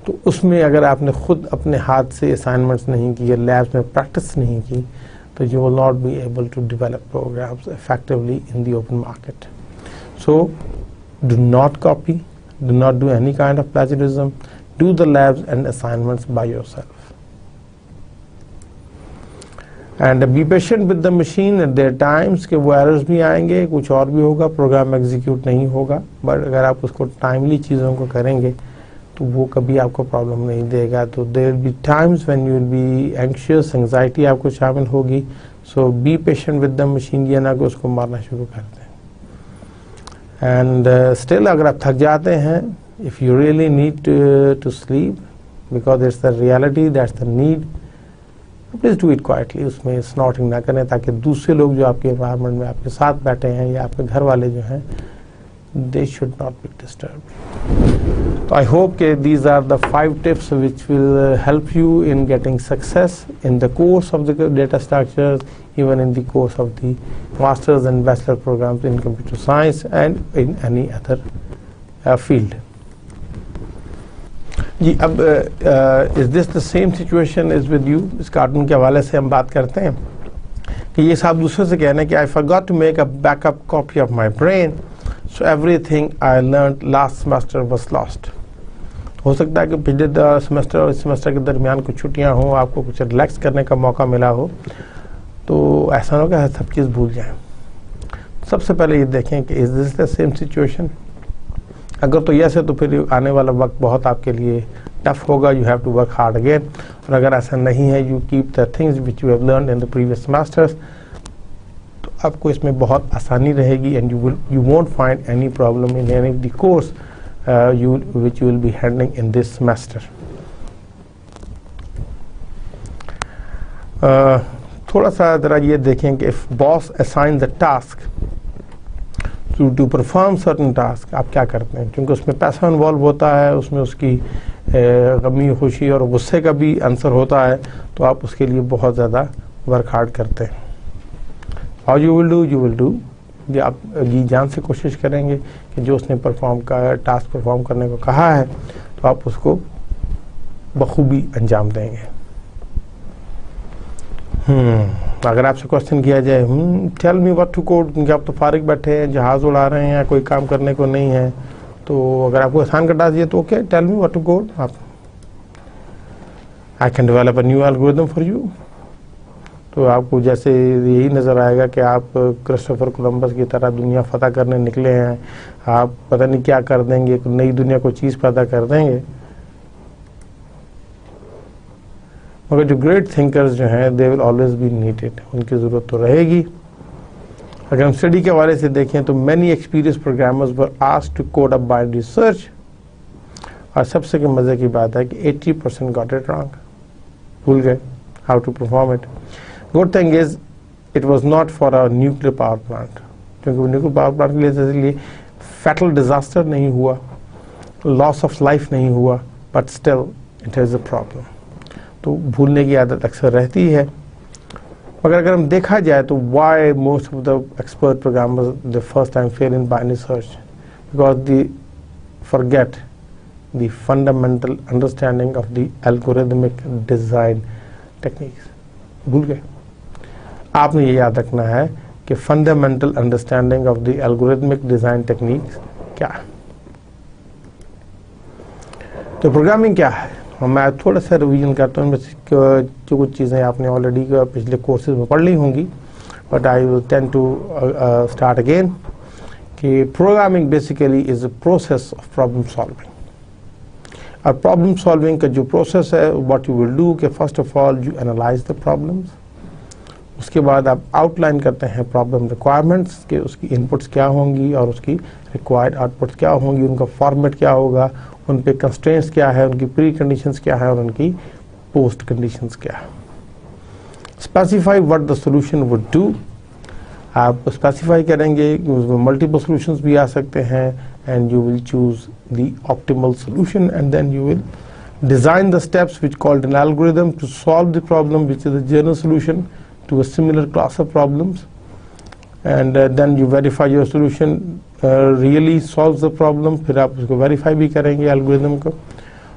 तो उसमें अगर आपने खुद अपने हाथ से असाइनमेंट्स नहीं किए, लैब्स में प्रैक्टिस नहीं की, तो you will not be able to develop programs effectively in the open market. So do not copy, do not do any kind of plagiarism, do the labs and assignments by yourself. And be patient with the machine at their times कि वो errors भी आएंगे, कुछ और भी होगा, program execute नहीं होगा, बट अगर आप उसको टाइमली चीज़ों को करेंगे तो वो कभी आपको प्रॉब्लम नहीं देगा। तो there be times when you will be anxious, anxiety आपको शामिल होगी। So be patient with the machine, ये ना कि उसको मारना शुरू कर दें। एंड स्टिल अगर आप थक जाते हैं, if you really need to sleep because it's the reality, that's the need, please do it quietly. उसमें स्नॉटिंग ना करें ताकि दूसरे लोग जो आपके एनवायरनमेंट में आपके साथ बैठे हैं या आपके घर वाले जो हैं, they should not be disturbed. So I hope that these are the 5 tips which will help you in getting success in the course of the data structures, even in the course of the master's and bachelor programs in computer science and in any other field. जी, अब is this the same situation is with you? इस cartoon के हवाले से हम बात करते हैं कि ये साहब दूसरे से कहना है कि I forgot to make a backup copy of my brain. So everything I learned last semester was lost. हो सकता है कि पिछले सेमेस्टर और इस सेमेस्टर के दरमियान कुछ छुट्टियां हों, आपको कुछ रिलैक्स करने का मौका मिला हो, तो ऐसा ना हो कि सब चीज़ भूल जाएं। सबसे पहले ये देखें कि is this the same situation. अगर तो यस है तो फिर आने वाला वक्त बहुत आपके लिए टफ होगा, you have to work hard again. और अगर ऐसा नहीं है, you keep the things which you have learn in the previous semesters, आपको इसमें बहुत आसानी रहेगी and you won't find any problem in any of the course which you will be handling in this semester. थोड़ा सा ज़रा ये देखें कि if boss assigns the task to perform certain task, आप क्या करते हैं, क्योंकि उसमें पैसा इन्वॉल्व होता है, उसमें उसकी गमी खुशी और गुस्से का भी आंसर होता है, तो आप उसके लिए बहुत ज़्यादा वर्क हार्ड करते हैं। How you will do ये आप जी जान से कोशिश करेंगे कि जो उसने टास्क परफॉर्म करने को कहा है, तो आप उसको बखूबी अंजाम देंगे। अगर आपसे क्वेश्चन किया जाए, tell me what to code, क्योंकि आप तो फारिग बैठे हैं, जहाज़ उड़ा रहे हैं, कोई काम करने को नहीं है, तो अगर आपको आसान का टास्क दिए तो okay, tell me what to code, आप I can develop a new algorithm for you. तो आपको जैसे यही नज़र आएगा कि आप क्रिस्टोफर कोलंबस की तरह दुनिया फतह करने निकले हैं, आप पता नहीं क्या कर देंगे, एक नई दुनिया को चीज़ पैदा कर देंगे। मगर जो ग्रेट थिंकर्स जो हैं, they will always be needed, उनकी ज़रूरत तो रहेगी। अगर हम स्टडी के हवाले से देखें तो many experience programmers were asked to code a binary search, और सबसे मज़े की बात है कि 80% गॉट इट रॉन्ग, भूल गए how to perform it. Good thing is it was not for a nuclear power plant, क्योंकि न्यूक्लियर पावर प्लांट के लिए फैटल डिजास्टर नहीं हुआ, लॉस ऑफ लाइफ नहीं हुआ, but still it is a problem. तो भूलने की आदत अक्सर रहती है। मगर अगर हम देखा जाए तो why most of the expert programmers the first time fail in binary search, because the forget the fundamental understanding of the algorithmic design techniques, भूल गए। आपने ये याद रखना है कि fundamental understanding of the algorithmic design techniques क्या है। तो प्रोग्रामिंग क्या है, मैं थोड़ा सा रिवीजन करता हूँ, जो कुछ चीज़ें आपने ऑलरेडी पिछले कोर्सेज में पढ़ ली होंगी, but I will tend to start again कि programming basically is a process of problem solving. और प्रॉब्लम सॉल्विंग का जो प्रोसेस है, व्हाट यू विल डू कि first of all you analyze the problems, उसके बाद आप आउटलाइन करते हैं प्रॉब्लम रिक्वायरमेंट्स के उसकी इनपुट्स क्या होंगी और उसकी रिक्वायर्ड आउटपुट्स क्या होंगी, उनका फॉर्मेट क्या होगा, उन पे कंस्ट्रेंट्स क्या है, उनकी प्री कंडीशंस क्या है और उनकी पोस्ट कंडीशंस क्या है। Specify what the solution would do, आप स्पेसिफाई करेंगे, उसमें मल्टीपल सॉल्यूशंस भी आ सकते हैं, and you will choose the optimal solution, and then you will design the steps which called an algorithm to solve the problem, which is a general solution to a similar class of problems, and then you verify your solution really solves the problem, फिर आप उसको verify भी करेंगे algorithm को।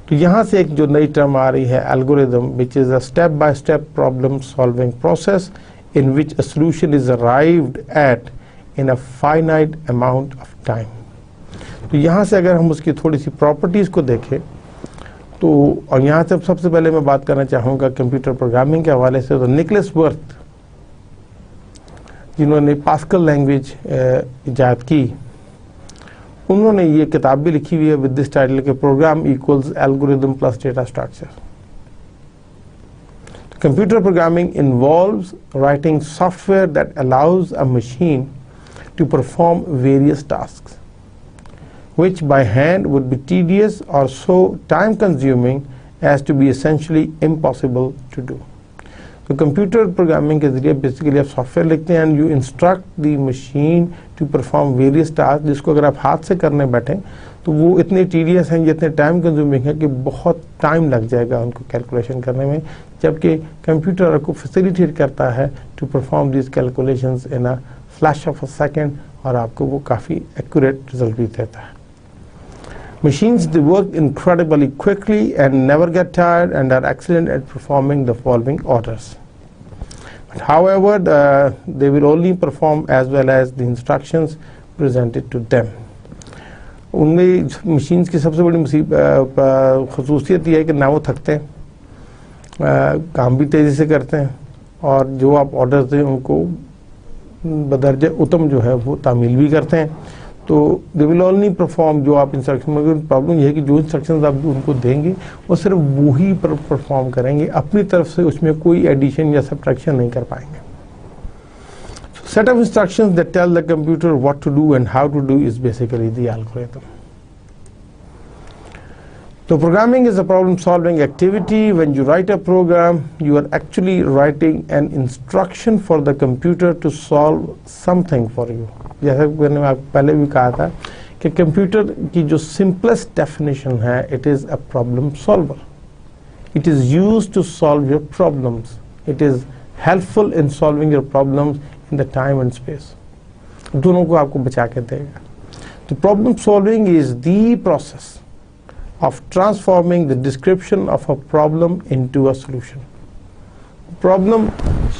तो यहाँ से एक जो नई टर्म आ रही है algorithm, which is a step by step problem solving process in which a solution is arrived at in a finite amount of time। तो यहाँ से अगर हम उसकी थोड़ी सी प्रॉपर्टीज़ को देखें तो, और यहाँ से सबसे पहले मैं बात करना चाहूँगा कंप्यूटर प्रोग्रामिंग के हवाले से, तो निकोलस वर्थ जिन्होंने पास्कल लैंग्वेज इजाद की, उन्होंने ये किताब भी लिखी हुई है विद दिस टाइटल के program equals algorithm plus data structure. Computer programming involves writing software that allows a machine to perform various tasks, which by hand would be tedious or so time consuming as to be essentially impossible to do. So computer programming के जरिए basically आप software लिखते हैं and you instruct the machine to perform various tasks, जिसको अगर आप हाथ से करने बैठें तो वो इतने टीडियस हैं, इतने टाइम कंज्यूमिंग है कि बहुत टाइम लग जाएगा उनको कैलकुलेशन करने में, जबकि कंप्यूटर आपको फैसिलिटेट करता है to perform this calculations in a flash of a second, और आपको वो काफ़ी एक्यूरेट रिजल्ट भी देता है. Machines, they work incredibly quickly and never get tired and are excellent at performing the following orders. But however, they will only perform as well as the instructions presented to them. उनमें machines की सबसे बड़ी खसूसियत यह है कि ना वो थकते हैं, काम भी तेज़ी से करते हैं, और जो आप ऑर्डर्स दें उनको बदर्जे उत्तम जो है वो तामील भी करते हैं. तो दे विल ओनली परफॉर्म, जो आप इंस्ट्रक्शन में, प्रॉब्लम यह है कि जो इंस्ट्रक्शंस आप उनको देंगे वो सिर्फ वो ही परफॉर्म करेंगे, अपनी तरफ से उसमें कोई एडिशन या सब्ट्रैक्शन नहीं कर पाएंगे. Set of instructions that tell the computer what to do and how to do is basically the algorithm. So programming is a problem solving activity. When you write a program, you are actually writing an instruction for the computer to solve something for you. जैसा मैंने आपको पहले भी कहा था कि computer की जो simplest definition है, it is a problem solver. It is used to solve your problems. It is helpful in solving your problems in the time and space. दोनों को आपको बचा के देगा. तो problem solving is the process of transforming the description of a problem into a solution. Problem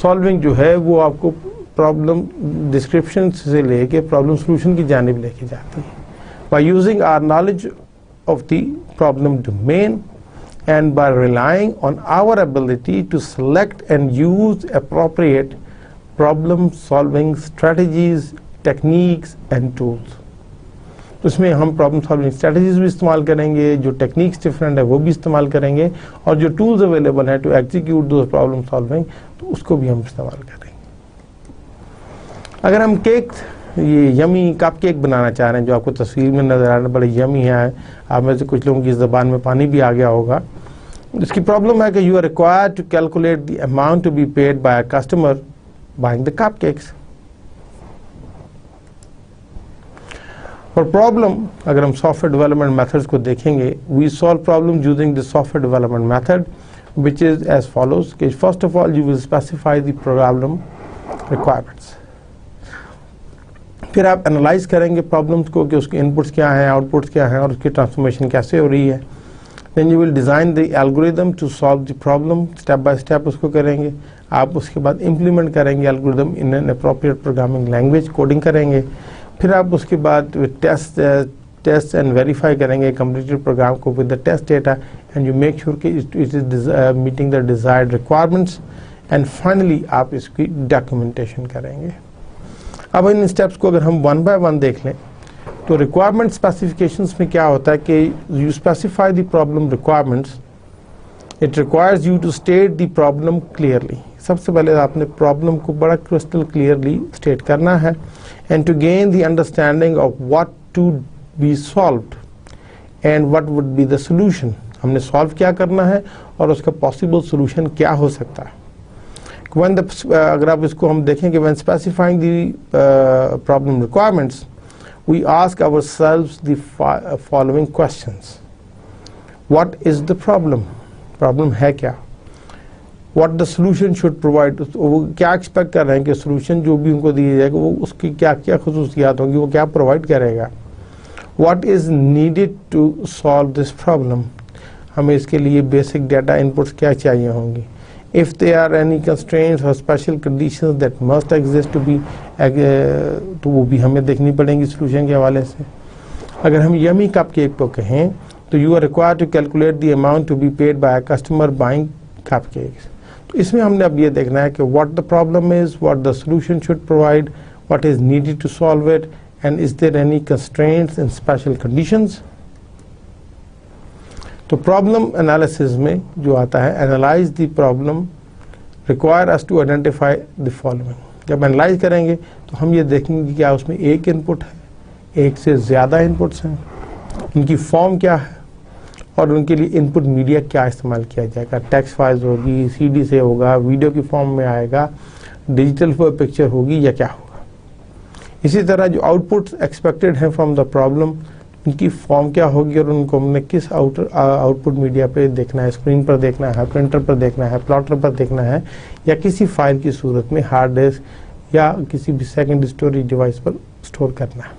solving जो है वो आपको problem description से लेके problem solution की जानिब लेके जाती है. By using our knowledge of the problem domain and by relying on our ability to select and use appropriate problem solving strategies, techniques and tools. उसमें हम प्रॉब्लम सॉल्विंग स्ट्रेटजीज भी इस्तेमाल करेंगे, जो टेक्निक्स डिफरेंट है वो भी इस्तेमाल करेंगे, और जो टूल्स अवेलेबल हैं टू एग्जीक्यूट दो प्रॉब्लम सॉल्विंग, तो उसको भी हम इस्तेमाल करेंगे. अगर हम केक, ये यमी कप केक बनाना चाह रहे हैं, जो आपको तस्वीर में नजर आ रहा है, बड़े यमी है, आप में से कुछ लोगों की ज़बान में पानी भी आ गया होगा. इसकी प्रॉब्लम है कि you are required to calculate the amount to be paid by a customer buying the cupcakes. For problem, अगर हम software development methods को देखेंगे, we solve problems using the software development method, which is as follows. First of all, you will specify the problem requirements. फिर आप analyse करेंगे problems को कि उसके इनपुट्स क्या हैं, आउटपुट्स क्या हैं, और उसकी ट्रांसफॉर्मेशन कैसे हो रही है. Then you will design the algorithm to solve the problem. Step by step उसको करेंगे. आप उसके बाद इम्प्लीमेंट करेंगे algorithm in an appropriate programming language, coding करेंगे. फिर आप उसके बाद टेस्ट एंड वेरीफाई करेंगे कंप्लीटेड प्रोग्राम को with the test data, and you make sure कि it is meeting the desired requirements, and finally आप इसकी डॉक्यूमेंटेशन करेंगे. अब इन स्टेप्स को अगर हम वन बाय वन देख लें, तो रिक्वायरमेंट स्पेसिफिकेशंस में क्या होता है कि you specify the problem requirements. It requires you to state the problem clearly. सबसे पहले आपने प्रॉब्लम को बड़ा क्रिस्टल क्लियरली स्टेट करना है, and to gain the understanding of what to be solved and what would be the solution. हमने solve क्या करना है और उसका पॉसिबल सोल्यूशन क्या हो सकता है. When अगर आप इसको हम देखें कि when specifying the problem requirements, we ask ourselves the following questions. What is the problem? Problem है क्या? What the solution should provide? वो क्या एक्सपेक्ट कर रहे हैं कि सोल्यूशन जो भी उनको दिया जाएगा वो उसकी क्या क्या खसूसियात होंगी, वो क्या प्रोवाइड करेगा. What is needed to solve this problem? हमें इसके लिए बेसिक डाटा इनपुट्स क्या चाहिए होंगी. If there are any constraints or special conditions that must exist to be, तो वो भी हमें देखनी पड़ेंगी सोल्यूशन के हवाले से. अगर हम यमी कप केक को कहें तो you are required to calculate the amount to be paid by a customer buying cupcakes. तो इसमें हमने अब ये देखना है कि what the problem is, what the solution should provide, what is needed to solve it, and is there any constraints and special conditions. तो problem analysis में जो आता है, analyse the problem require us to identify the following. जब analyse करेंगे तो हम ये देखेंगे कि क्या उसमें एक इनपुट है, एक से ज़्यादा इनपुट्स हैं, उनकी फॉर्म क्या है और उनके लिए इनपुट मीडिया क्या इस्तेमाल किया जाएगा। टेक्स्ट फाइल्स होगी, सीडी से होगा, वीडियो की फॉर्म में आएगा, डिजिटल पिक्चर होगी या क्या होगा। इसी तरह जो आउटपुट्स एक्सपेक्टेड हैं फ्रॉम द प्रॉब्लम, उनकी फॉर्म क्या होगी और उनको हमने किस आउटपुट मीडिया पे देखना है, स्क्रीन पर देखना है, प्रिंटर पर देखना है, प्लॉटर पर देखना है या किसी फाइल की सूरत में हार्ड डिस्क या किसी भी सेकेंड स्टोरेज डिवाइस पर स्टोर करना है।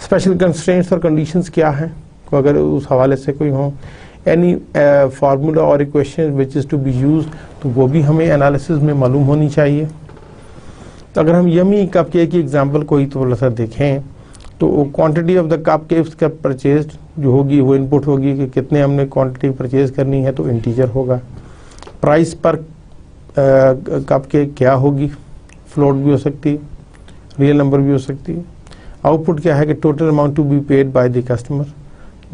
स्पेशल कंस्ट्रेंट्स और कंडीशंस क्या हैं, को अगर उस हवाले से कोई हो, एनी फार्मूला और equation which is to be use, तो वो भी हमें एनालिसिस में मालूम होनी चाहिए। तो अगर हम यमी कप केक की एग्जांपल कोई थोड़ा सा देखें तो quantity of the cup cakes का परचेज जो होगी वो इनपुट होगी कि कितने हमने क्वांटिटी परचेज करनी है, तो इंटीजर होगा। प्राइस पर कप केक क्या होगी, फ्लोट भी हो सकती है, रियल नंबर भी हो सकती है। आउटपुट क्या है कि total amount to be paid by the customer,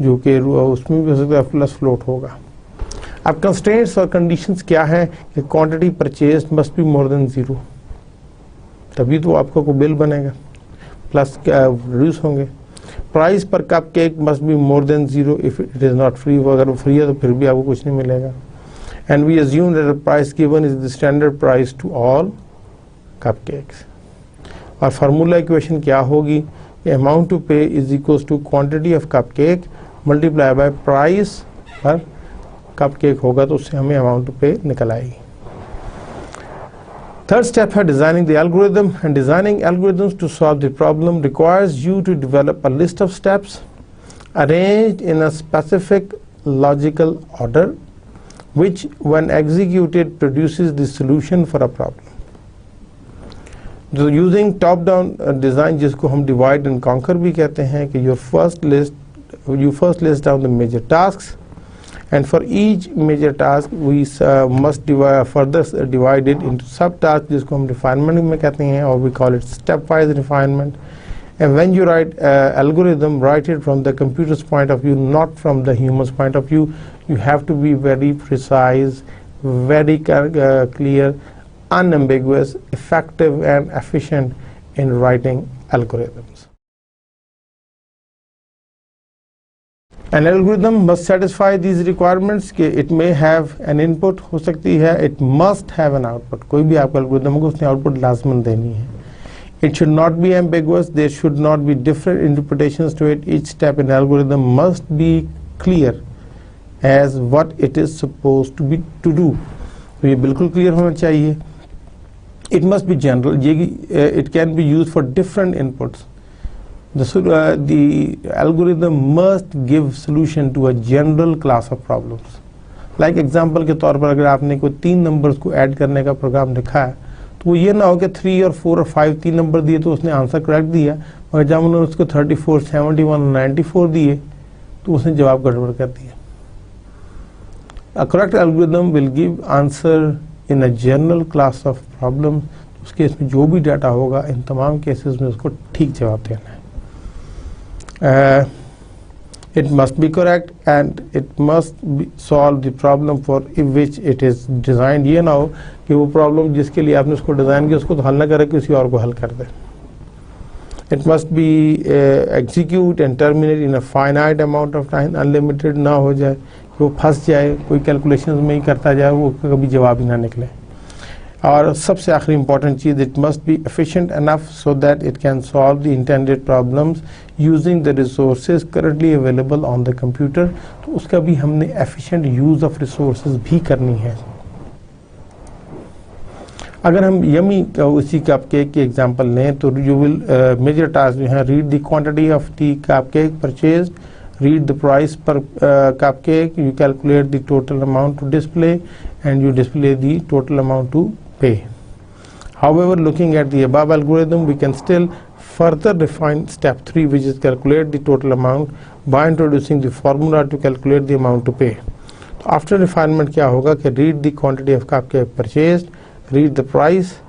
जो कि उसमें भी हो सकता है प्लस फ्लोट होगा। अब कंस्ट्रेंट्स और कंडीशंस क्या हैं कि quantity purchase must be more than 0, तभी तो आपका कोई बिल बनेगा, प्लस रिड्यूस होंगे। Price per cup cake must be more than 0 if it is not free, अगर वो फ्री है तो फिर भी आपको कुछ नहीं मिलेगा। And we assume that the price given is the standard price to all cupcakes. और फार्मूला इक्वेशन क्या होगी, amount to pay is equals to quantity of cupcake multiply by price per cupcake होगा, तो उससे हमें amount to पे निकल आएगी। Third step है designing the algorithm, and designing algorithms to solve the problem requires you to develop a list of steps arranged in a specific logical order which when executed produces the solution for a problem. So using top down design, जिसको हम divide and conquer भी कहते हैं, कि you first list down the major tasks, and for each major task we must further divide it into subtasks, जिसको हम refinement में कहते हैं, or we call it stepwise refinement. And when you write algorithm, write it from the computer's point of view, not from the human's point of view. You have to be very precise, very clear, unambiguous, effective and efficient in writing algorithms. An algorithm must satisfy these requirements कि it may have an input हो सकती है, it must have an output। कोई भी आपका algorithm होगा उसने output लाजमन देनी है। It should not be ambiguous, there should not be different interpretations to it, each step in algorithm must be clear as what it is supposed to do। तो ये बिल्कुल clear होना चाहिए। It must be general, it can be used for different inputs। The algorithm must give solution to a general class of problems। Like example के तौर पर अगर आपने कोई 3 नंबर्स को ऐड करने का प्रोग्राम लिखा है, तो वो ये ना हो कि 3 और 4 और 5 3 नंबर दिए तो उसने आंसर करेक्ट दिया, और जब उन्होंने उसको 34, 71, 94 दिए तो उसने जवाब गड़बड़ कर दिया। A correct algorithm will give answer in a general class of problems। उस केस में जो भी डाटा होगा इन तमाम केसेस में उसको ठीक जवाब देना है। It must be correct and it must solve the problem for which it is designed। ये ना हो कि वो प्रॉब्लम जिसके लिए आपने उसको डिज़ाइन किया उसको तो हल ना करे, किसी और को हल कर दे। It must be execute and terminate in a finite amount of time, unlimited ना हो जाए कि वो फंस जाए, कोई कैलकुलेशंस में ही करता जाए, वो कभी जवाब ही ना निकले। और सबसे आखिरी important cheese, it must be efficient enough so that it can solve the intended problems using the resources currently available on the computer. तो उसका भी हमने एफिशिएंट यूज़ ऑफ रिसोर्सेज भी करनी है। अगर हम यमी उसी कप केक की एग्जांपल लें तो यू विल मेजर टास्क जो है, read the quantity of the cup cake purchase, read the price per cupcake, you calculate the total amount to display, and you display the total amount to pay. However, looking at the above algorithm, we can still further refine step 3, which is calculate the total amount by introducing the formula to calculate the amount to pay. So after refinement क्या होगा कि read the quantity of cupcake purchased, read the price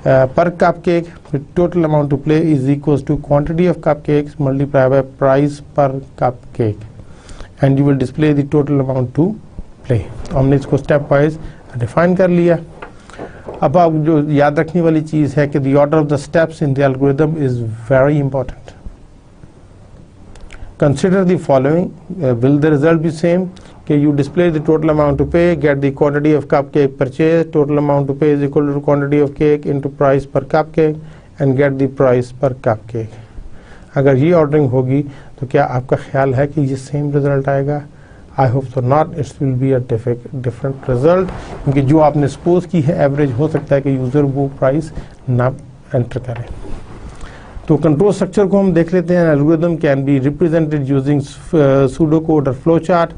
per cupcake, the total amount to pay is equals to quantity of cupcakes multiplied by price per cupcake, and you will display the total amount to play। हमने इसको step wise define कर लिया। अब आप जो याद रखने वाली चीज़ है कि the order of the steps in the algorithm is very important. Consider the following, will the result B same, कि you display the total amount to pay, get the quantity of cupcake purchased, total amount to pay is equal to quantity of cake into price per cupcake and get the price per cupcake। अगर ये ordering होगी तो क्या आपका ख्याल है कि ये सेम रिजल्ट आएगा? I hope so not, it's will be a different result, क्योंकि जो आपने सपोज की है एवरेज, हो सकता है कि यूज़र वो प्राइस ना एंटर करें। तो कंट्रोल स्ट्रक्चर को हम देख लेते हैं। Algorithm can be represented using pseudo code और फ्लो चार्ट।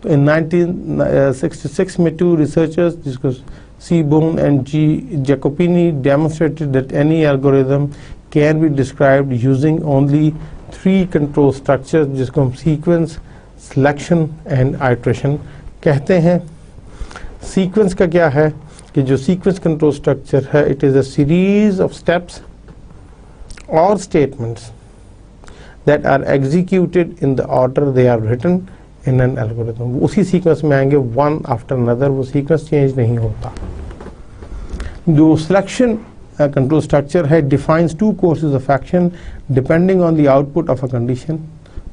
तो इन 1966 में 2 रिसर्चर्स, जिसको सीबोन and G Jacopini, demonstrated that any algorithm can be described using only 3 control structures, जिसको हम सीक्वेंस, सिलेक्शन एंड आइट्रेशन कहते हैं। सीक्वेंस का क्या है कि जो सीक्वेंस कंट्रोल स्ट्रक्चर है, it is a series of steps or statements that are executed in the order they are written in an algorithm। उसी सीक्वेंस में आएंगे one after another, वो सीक्वेंस चेंज नहीं होता। जो सिलेक्शन कंट्रोल स्ट्रक्चर है, defines 2 courses of action depending on the output of a condition,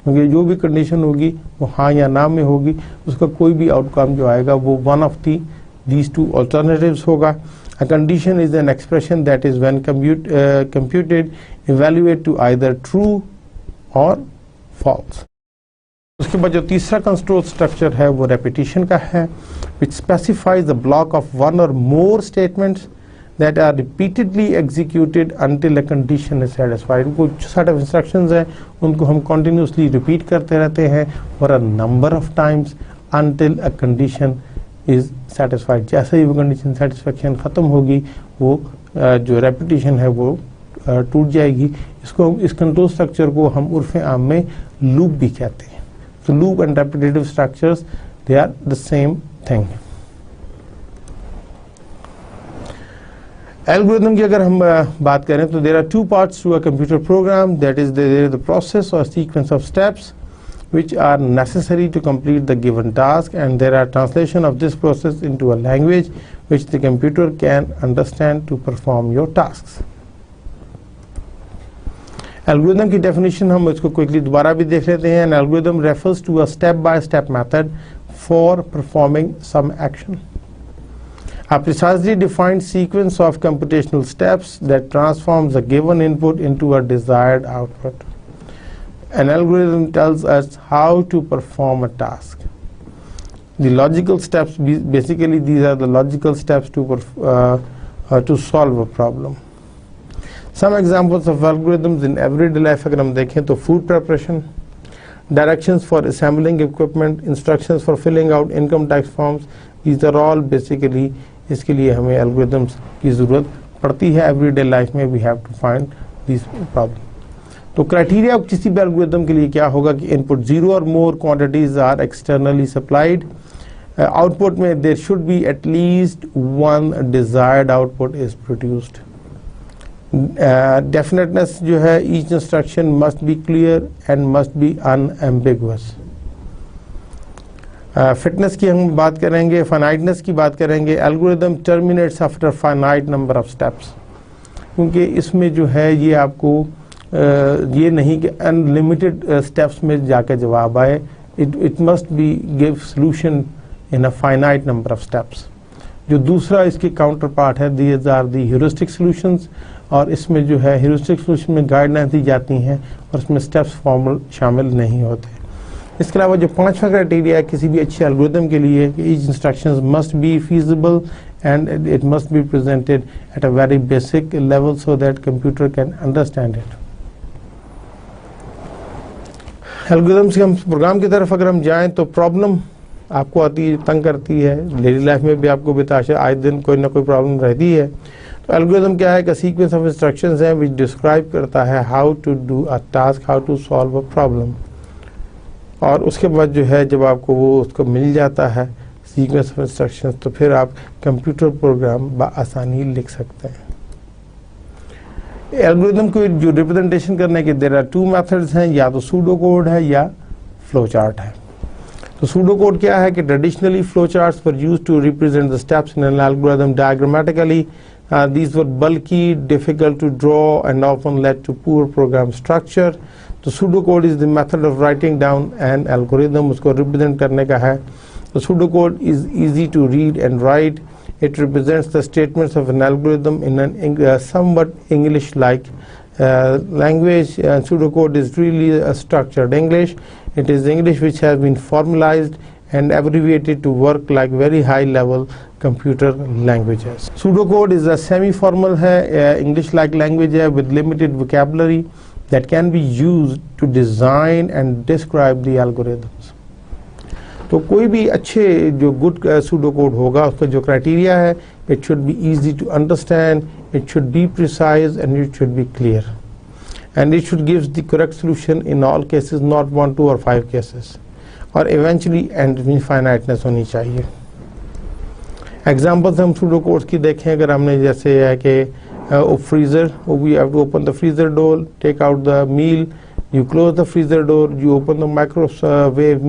क्योंकि जो भी कंडीशन होगी वो हाँ या ना में होगी, उसका कोई भी आउटकम जो आएगा वो one of these 2 alternatives होगा। A condition is an expression that is when computed evaluate to either true or false। उसके बाद जो तीसरा कंट्रोल स्ट्रक्चर है वो रेपिटेशन का है, which specifies the block of 1 or more statements that are repeatedly executed until a condition is satisfied। कुछ set of instructions हैं, उनको हम continuously repeat करते रहते हैं for a number of times until a condition is satisfied. जैसे ही वो condition satisfaction ख़त्म होगी, वो जो रेपिटेशन है वो टूट जाएगी। इसको, इस कंट्रोल स्ट्रक्चर को हम उर्फ़ आम में लूप भी कहते हैं। तो loop and repetitive structures, they are the same thing. Algorithm की अगर हम बात करें तो there are 2 parts to a computer program, that is there the process और sequence of steps which are necessary to complete the given task, and there are translation of this process into a language which the computer can understand to perform your tasks। Algorithm की definition हम इसको quickly दोबारा भी देख लेते हैं। An algorithm refers to a step-by-step method for performing some action, a precisely defined sequence of computational steps that transforms a given input into a desired output। An algorithm tells us how to perform a task। The logical steps, basically these are the logical steps to solve a problem। Some examples of algorithms in everyday life अगर हम देखें तो food preparation, directions for assembling equipment, instructions for filling out income tax forms, these are all basically, इसके लिए हमें algorithms की ज़रूरत पड़ती है। everyday life में we have to find these problems। तो क्राइटेरिया किसी भी एल्गोरिथम के लिए क्या होगा कि input 0 or more quantities are externally supplied, output में there should be at least 1 desired output is produced. Definiteness जो है, each instruction must be clear and must be unambiguous. Fitness की हम बात करेंगे, फाइनाइटनेस की बात करेंगे। Algorithm terminates after finite number of steps, क्योंकि इसमें जो है ये आपको ये नहीं कि अनलिमिटेड स्टेप्स में जाकर जवाब आए। It must be give solution in a finite number of steps. जो दूसरा इसके काउंटर पार्ट है, these are the heuristic solutions, और इसमें जो है ह्यूरिस्टिक सॉल्यूशन में गाइडलाइंस दी जाती हैं और इसमें स्टेप्स फॉर्मल शामिल नहीं होते। इसके अलावा जो 5वां क्राइटेरिया है किसी भी अच्छे एल्गोरिथम के लिए कि each instructions must be feasible and it must be presented at a very basic level so that computer can understand it। Algorithms के हम प्रोग्राम की तरफ अगर हम जाएं तो प्रॉब्लम आपको आती है, तंग करती है। डेली लाइफ में भी आपको बेताशा आए दिन कोई ना कोई प्रॉब्लम रहती है। तो एल्गोरिथम क्या है कि सीक्वेंस ऑफ इंस्ट्रक्शंस हैं विच डिस्क्राइब करता है how to do a task, how to solve a problem. और उसके बाद जो है जब आपको वो उसको मिल जाता है सीक्वेंस ऑफ इंस्ट्रक्शंस, तो फिर आप कंप्यूटर प्रोग्राम बआसानी लिख सकते हैं। एल्गोरिथम को जो रिप्रेजेंटेशन करने के देयर आर 2 मेथड्स हैं, या तो सूडो कोड है या फ्लो चार्ट है। तो सूडो कोड क्या है कि traditionally flow charts were used to represent the steps in an algorithm diagrammatically. These were bulky, difficult to draw, and often led to poor program structure. तो pseudocode is the method of writing down an algorithm. उसको represent करने का है. The pseudocode is easy to read and write. It represents the statements of an algorithm in an somewhat English-like language. Pseudocode is really a structured English. It is English which has been formalized and abbreviated to work like very high-level computer languages. Pseudocode is a semi-formal English-like language with limited vocabulary that can be used to design and describe the algorithms. तो कोई भी अच्छे जो good pseudocode होगा उसका जो criteria है, it should be easy to understand, it should be precise, and it should be clear, and it should give the correct solution in all cases, not 1, 2 or 5 cases, और eventually end infiniteness होनी चाहिए. Examples हम pseudo codes की देखें. अगर हमने जैसे है कि freezer, we have to open the freezer door, take out the meal, you close the freezer door, you open the microwave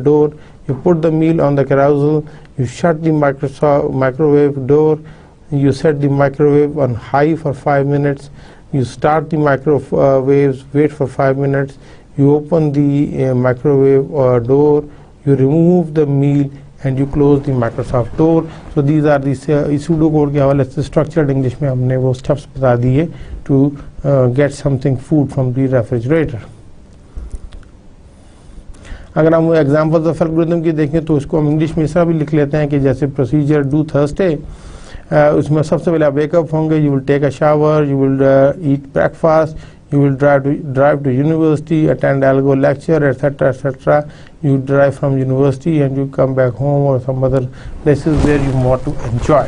door, you put the meal on the carousel, you shut the microwave door, you set the microwave on high for 5 minutes, you start the microwaves, wait for 5 minutes, you open the microwave door, you remove the meal, and you close the Microsoft door. So these are the pseudo code के हवाले से structured English में हमने वो steps बता दिए to get something food from the refrigerator. अगर हम examples of algorithm की देखें तो उसको हम इंग्लिश में इस तरह भी लिख लेते हैं कि जैसे procedure do Thursday, उसमें सबसे पहले आप wake up होंगे, you will take a shower, you will eat breakfast, you will drive to university, attend algo lecture, etc., etc. You drive from university and you come back home or some other places where you want to enjoy.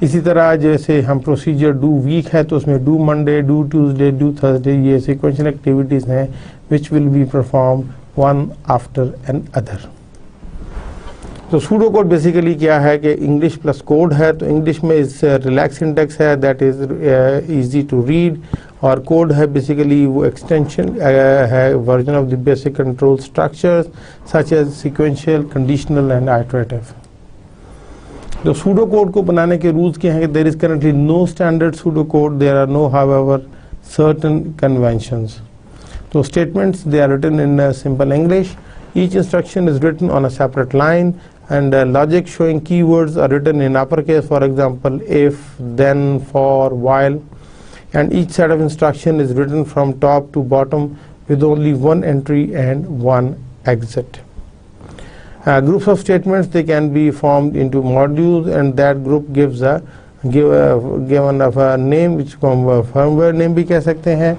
इसी तरह जैसे हम procedure do week है तो उसमें do Monday, do Tuesday, do Thursday, ये sequential activities हैं which will be perform one after an other. तो सूडो कोड बेसिकली क्या है कि इंग्लिश प्लस कोड है. तो इंग्लिश में इस रिलैक्स सिंटैक्स है that is easy to read, और कोड है बेसिकली वो एक्सटेंशन है version of the basic control structures such as sequential, conditional and iterative. तो सूडो कोड को बनाने के रूल्स क्या हैं कि there is currently no standard pseudo code, there are no however certain conventions. तो statements they are written in simple English. Each instruction is written on a separate line, and logic showing keywords are written in uppercase, for example if, then, for, while, and each set of instruction is written from top to bottom with only one entry and one exit. Groups of statements, they can be formed into modules, and that group gives a given of a name which हम firmware name भी कह सकते हैं.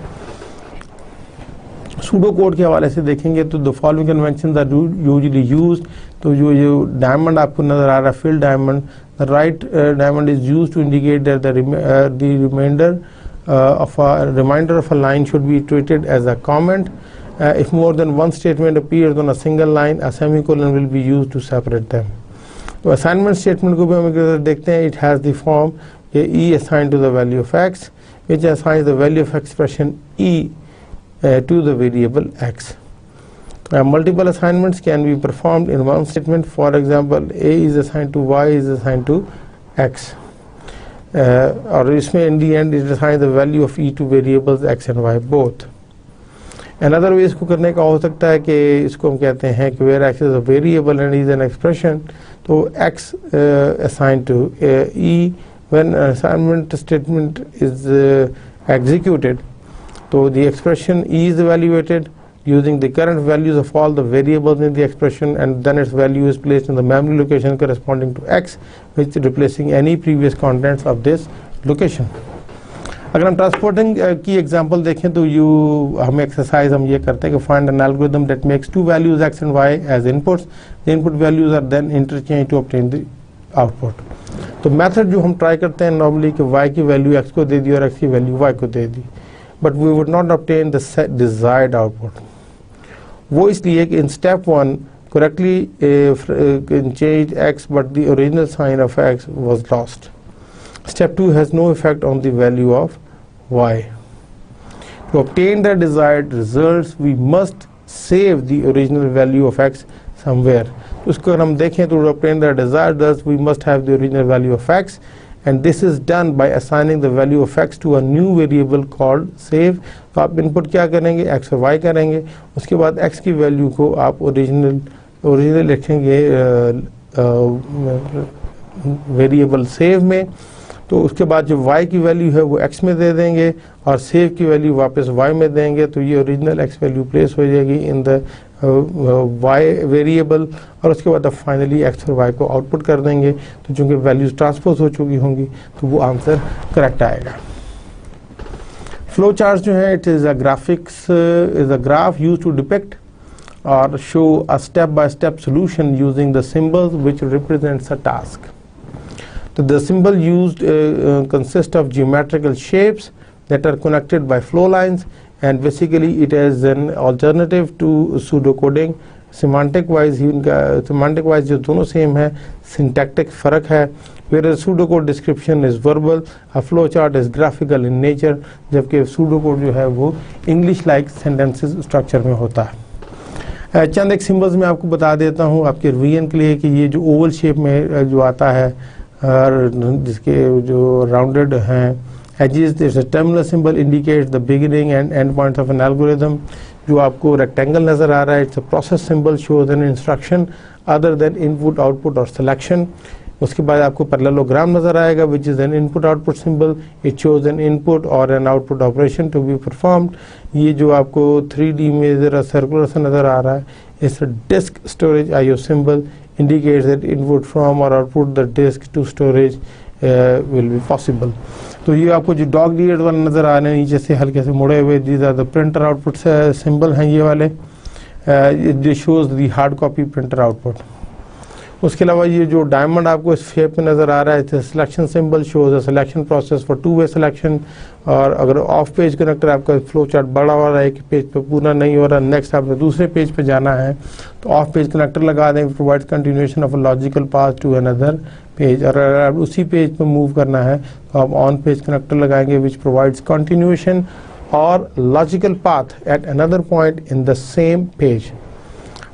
Pseudo code के हवाले से देखेंगे तो the following convention are usually used. तो जो डायमंड आपको नजर आ रहा है, fill diamond, the right diamond is used to indicate that the remainder of a line should be treated as a comment. If more than one statement appears on a single line, a semicolon will be used to separate them. तो assignment statement को भी हम देखते हैं. It has the form E assigned to the value of x, which assigns the value of expression E to the variable x. Multiple assignments can be performed in one statement. For example, A is assigned to y is assigned to x. और इसमें in the end it assigns the value of E to variables x and y both. Another way इसको करने का हो सकता है कि इसको हम कहते हैं कि where x is a variable and is an expression, तो x assigned to E when an assignment statement is executed. So the expression E is evaluated using the current values of all the variables in the expression, and then its value is placed in the memory location corresponding to x, which is replacing any previous contents of this location. अगर हम transporting की example देखें तो हम exercise हम ये करते हैं कि find an algorithm that makes two values x and y as inputs. The input values are then interchange to obtain the output. तो मेथड जो हम ट्राई करते हैं नॉर्मली कि y की वैल्यू x को दे दी और x की वैल्यू y को दे दी, but we would not obtain the desired output. वो इसलिए कि in step 1 correctly changed x, but the original sign of x was lost. Step 2 has no effect on the value of y. To obtain the desired results, we must save the original value of x somewhere. तो इसको अगर हम देखें तो obtain the desired result we must have the original value of x, and this is done by assigning the value of x to a new variable called save. तो आप input क्या करेंगे, x और y करेंगे, उसके बाद x की value को आप ओरिजिनल लिखेंगे वेरिएबल सेव में, तो उसके बाद जो y की वैल्यू है वो x में दे देंगे और सेव की वैल्यू वापस y में देंगे, तो ये ओरिजिनल x वैल्यू प्लेस हो जाएगी इन द y वेरिएबल, और उसके बाद आप फाइनली x और y को आउटपुट कर देंगे। तो चूँकि वैल्यूज ट्रांसपोज हो चुकी होंगी तो वो आंसर करेक्ट आएगा। फ्लो चार्ट जो है it is a graphics, is a graph use to depict or show a step-by-step solution using the symbols which represents a task. So the symbol used consists of geometrical shapes that are connected by flow lines, and basically it is an alternative to pseudocoding. Semantic wise जो दोनों same है, syntactic फ़र्क है, whereas pseudocode description is verbal, a flow chart is graphical in nature, जबकि pseudocode जो है वो English like sentences structure में होता है। चंद एक सिम्बल्स में आपको बता देता हूँ आपके रिवीजन के लिए कि ये जो ओवल शेप में जो आता है जिसके जो राउंडेड हैं edges, this terminal symbol indicates the beginning and end points of an algorithm. जो आपको रेक्टेंगल नज़र आ रहा है it's a process symbol, shows an instruction other than input output और सिलेक्शन। उसके बाद आपको पैरेललोग्राम नज़र आएगा which is an input output symbol, it shows an input or an output operation to be performed. ये जो आपको 3D में ज़रा सर्कुलर सा नज़र आ रहा है इस disk storage IO symbol indicates that input from or output the disk to storage will be possible. तो ये आपको जो डॉग ईयर वाले नज़र आ रहे हैं नीचे से हल्के से मुड़े हुए, these are the printer output symbol हैं ये वाले, this shows the hard copy printer output. उसके अलावा ये जो डायमंड आपको इस शेप में नज़र आ रहा है selection symbol shows a selection process for two way selection. और अगर ऑफ पेज कनेक्टर आपका फ्लो चार्ट बड़ा हो रहा है, एक पेज पे पूरा नहीं हो रहा, नेक्स्ट आपने दूसरे पेज पे जाना है तो ऑफ पेज कनेक्टर लगा दें, provide continuation of a logical path to another page. और अगर आप उसी पेज पे मूव करना है तो आप ऑन पेज कनेक्टर लगाएंगे विच प्रोवाइड्स कंटिन्यूएशन और logical path at another point in the same page.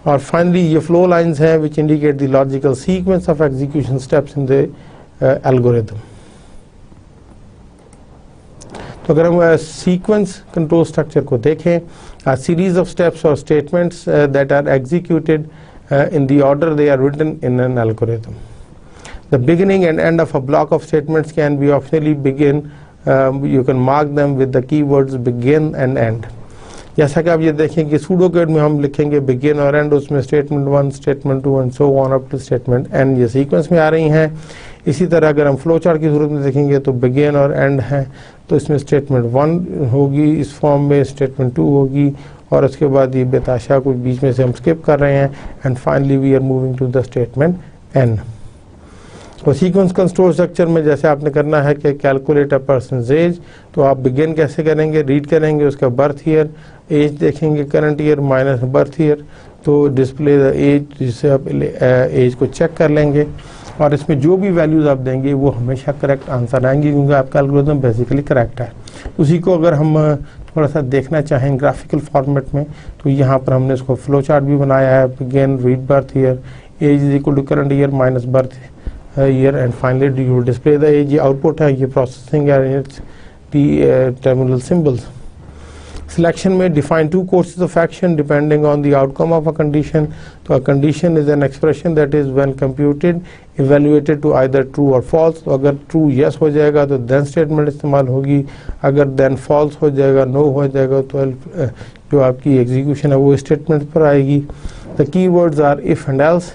और फाइनली ये फ्लो लाइंस हैं which indicate the logical sequence of execution steps in the algorithm. तो अगर हम सीक्वेंस कंट्रोल स्ट्रक्चर को देखें, सीरीज ऑफ स्टेप्स और statements that are executed in the order they are written in an algorithm. The beginning and end of a block of statements can be optionally begin. You can mark them with the keywords begin and end. जैसा कि आप ये देखें कि pseudocode में हम लिखेंगे begin और एंड, उसमें statement 1, statement 2 and so on up to statement and ये सीक्वेंस में आ रही हैं। इसी तरह अगर हम फ्लो चार्ट की सूरत में देखेंगे तो बिगिन और एंड है, तो इसमें स्टेटमेंट 1 होगी इस फॉर्म में, स्टेटमेंट 2 होगी और उसके बाद ये बेताशा कुछ बीच में से हम स्किप कर रहे हैं and finally we are moving to the statement n. और सीक्वेंस कंट्रोल स्ट्रक्चर में जैसे आपने करना है कि कैलकुलेट अ पर्सनस एज, तो आप बिगिन कैसे करेंगे, रीड करेंगे उसका बर्थ ईयर, एज देखेंगे current year minus birth year, तो डिस्प्ले द एज, जिससे आप एज को चेक कर लेंगे और इसमें जो भी वैल्यूज़ आप देंगे वो हमेशा करेक्ट आंसर आएंगे क्योंकि आपका एल्गोरिथम बेसिकली करेक्ट है। उसी को अगर हम थोड़ा सा देखना चाहें ग्राफिकल फॉर्मेट में, तो यहाँ पर हमने इसको फ्लो चार्ट भी बनाया है, begin, read birth year, age is equal to current year minus birth year and finally you display the age. ये आउटपुट है, ये प्रोसेसिंग है, it's the terminal symbols. Selection may define two courses of action depending on the outcome of a condition. So a condition is an expression that is when computed evaluated to either true or false. तो अगर true yes हो जाएगा तो then statement इस्तेमाल होगी, अगर then false हो जाएगा, no हो जाएगा तो जो आपकी execution है वो statement पर आएगी। The keywords are if and else.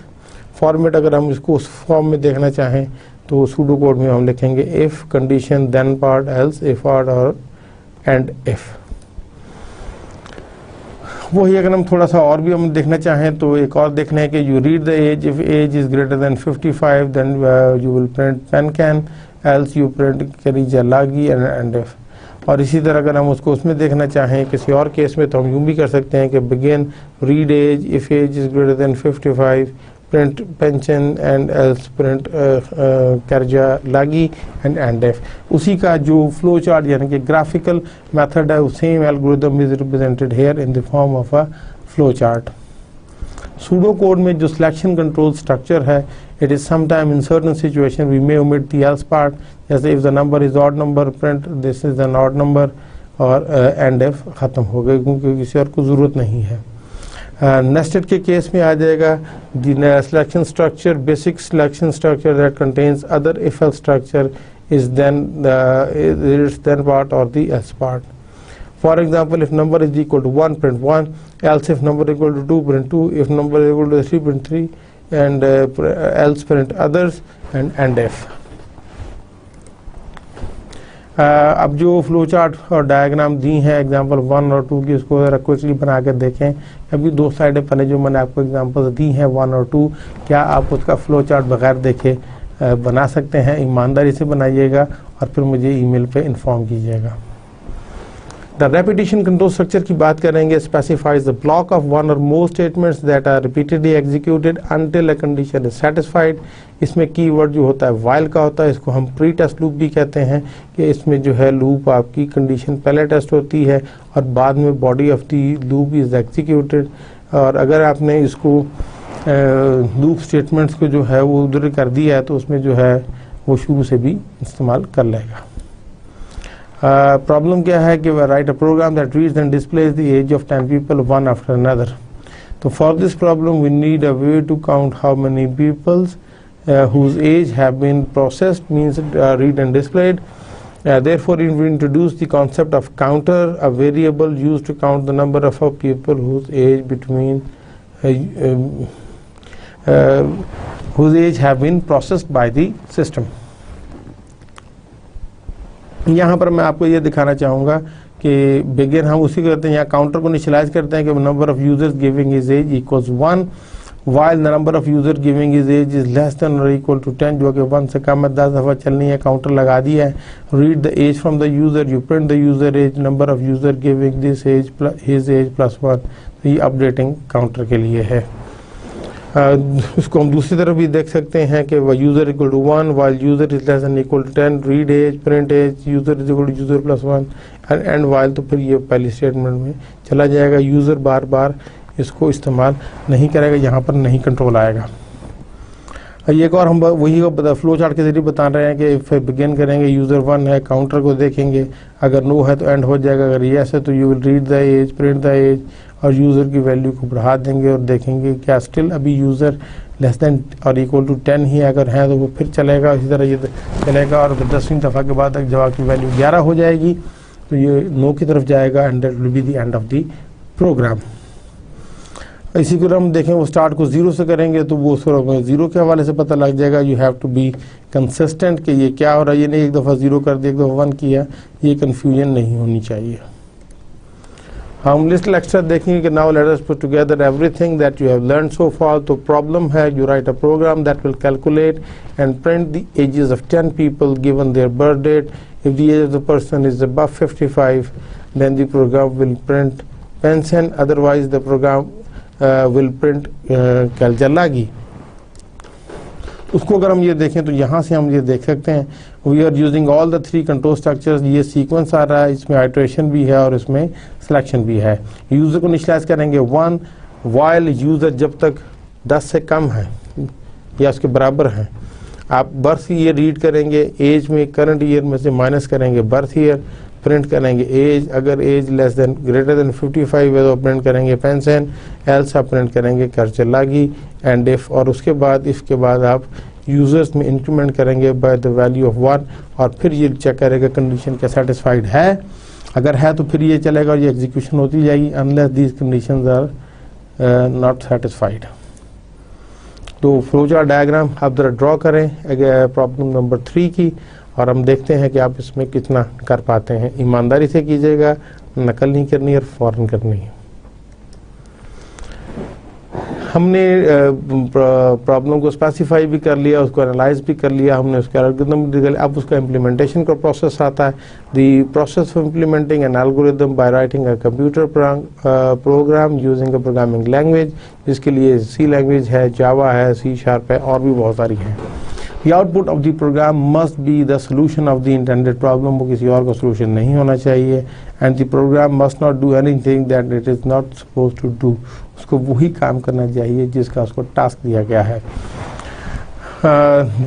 Format अगर हम इसको उस form में देखना चाहें तो pseudo code में हम लिखेंगे if condition then part else if part or and if। वही अगर हम थोड़ा सा और भी हम देखना चाहें तो एक और देखना है कि you read the age, if age is greater than 55 then you will print pension, else you print करीजा लागी एंड इफ। और इसी तरह अगर हम उसको उसमें देखना चाहें किसी और केस में तो हम यूँ भी कर सकते हैं कि begin, read age, if age is greater than 55 print pension and else print कर्जा लागी एंड एफ। उसी का जो फ्लो चार्ट यानी कि ग्राफिकल मेथड है, same algorithm is represented here in the form of a flow chart. Pseudo code में जो सिलेक्शन कंट्रोल स्ट्रक्चर है, it is sometime in certain situation we may omit the else part, जैसे if the number is odd number print this is an odd number, और end if खत्म हो गए क्योंकि किसी और को ज़रूरत नहीं है। नेस्टेड के केस में आ जाएगा the selection structure, basic selection structure that contains other if else structure is then its then part or the else part. For example, if number is equal to 1, print 1, else if number is equal to 2, print 2, if number is equal to 3, print 3, and else print others, and if. अब जो flow chart और diagram दी हैं example 1 और 2 की, उसको ज़रा quickly बना के देखें। अभी दो साइडें पहले जो मैंने आपको एग्जांपल्स दी हैं 1 और 2, क्या आप उसका फ्लो चार्ट बगैर देखे बना सकते हैं? ईमानदारी से बनाइएगा और फिर मुझे ईमेल पे इन्फॉर्म कीजिएगा। द रेपिटेशन कंट्रोल स्ट्रक्चर की बात करेंगे। Specifies the block of one or more statements that are repeatedly executed until a condition is satisfied. इसमें कीवर्ड जो होता है वाइल का होता है, इसको हम प्री टेस्ट लूप भी कहते हैं कि इसमें जो है लूप आपकी कंडीशन पहले टेस्ट होती है और बाद में body of the loop is executed. और अगर आपने इसको लूप स्टेटमेंट्स को जो है वो उधर कर दिया है तो उसमें जो है वो शुरू से भी इस्तेमाल कर लेगा। प्रॉब्लम क्या है कि write a program that reads and displays the age of 10 people one after another. तो for this problem we need a way to count how many peoples whose age have been processed means read and displayed. Therefore, we introduce the concept of counter, a variable used to count the number of people whose age between whose age have been processed by the system. यहाँ पर मैं आपको ये दिखाना चाहूँगा कि begin हम उसी करते हैं, यहाँ काउंटर को इनिशियलाइज करते हैं कि number of users giving his age equals 1 while the number of user giving his age is less than or equal to 10, जो कि 1 से कम है, 10 दफ़ा चलनी है, काउंटर लगा दिया है। Read the age from the user, you print the user age, number of user giving this age his age plus 1। तो ये अपडेटिंग काउंटर के लिए है। उसको हम दूसरी तरफ भी देख सकते हैं कि user equal to 1 while user is less than equal to 10, read age, print age, user is equal to user plus 1 end while। तो फिर ये पहली स्टेटमेंट में चला जाएगा। यूज़र बार बार इसको इस्तेमाल नहीं करेगा, यहाँ पर नहीं कंट्रोल आएगा। एक और हम वही फ्लो चार्ट के जरिए बता रहे हैं कि फिर बिगिन करेंगे, यूज़र 1 है, काउंटर को देखेंगे, अगर नो है तो एंड हो जाएगा, अगर यस है तो you will read the age, print the age और यूज़र की वैल्यू को बढ़ा देंगे और देखेंगे क्या स्टिल अभी यूज़र लेस देन और इक्वल टू 10 ही अगर है तो वो फिर चलेगा, इसी तरह ये चलेगा। और 10वीं दफ़ा के बाद जवाब की वैल्यू 11 हो जाएगी तो ये नो की तरफ जाएगा and that will be the end of the program. इसी को हम देखें, वो स्टार्ट को 0 से करेंगे तो वो 0 के हवाले से पता लग जाएगा। You have to be consistent कि ये क्या हो रहा है, ये नहीं एक दफ़ा 0 कर दिया एक दफ़ा 1 किया, ये कन्फ्यूजन नहीं होनी चाहिए। हम लिस्ट लेक्चर देखेंगे कि now let us put together everything that you have learn so far. तो प्रॉब्लम है, you write a program that will calculate and print the ages of 10 people given their birth date. If the age of the person is above 55 then the program will print pension, otherwise the program will print कैलजलागी। उसको अगर हम ये देखें तो यहाँ से हम ये देख सकते हैं we are using all the 3 control structures. ये सीक्वेंस आ रहा है, इसमें आइट्रेशन भी है और इसमें सिलेक्शन भी है। यूज़र को इनिशियलाइज करेंगे 1 वाइल यूज़र जब तक 10 से कम है या उसके बराबर है। आप बर्थ ईयर रीड करेंगे, एज में करंट ईयर में से माइनस करेंगे बर्थ ईयर, प्रिंट करेंगे एज, अगर age less than greater than 55 है तो प्रिंट करेंगे पेंशन, एल्स आप प्रिंट करेंगे कर्जलागी एंड इफ। और उसके बाद इफ के बाद आप यूजर्स में इंक्रीमेंट करेंगे बाय द वैल्यू ऑफ 1 और फिर ये चेक करेगा कंडीशन क्या सेटिस्फाइड है, अगर है तो फिर ये चलेगा और ये एग्जीक्यूशन होती जाएगी unless these conditions are not satisfied. तो फ्लो चार्ट डायग्राम आप जरा ड्रॉ करें प्रॉब्लम नंबर 3 की और हम देखते हैं कि आप इसमें कितना कर पाते हैं। ईमानदारी से कीजिएगा, नकल नहीं करनी और फौरन करनी है। हमने प्रॉब्लम को स्पेसिफाई भी कर लिया, उसको एनालाइज भी कर लिया, हमने उसका एल्गोरिथम भी कर लिया। अब उसका इम्प्लीमेंटेशन का प्रोसेस आता है। The process for implementing an algorithm by writing a computer programme using a programming language, जिसके लिए सी लैंग्वेज है, जावा है, C# है और भी बहुत सारी हैं। The output of the program must be the solution of the intended problem, वो किसी और का solution नहीं होना चाहिए। And the program must not do anything that it is not supposed to do, उसको वही काम करना चाहिए जिसका उसको टास्क दिया गया है.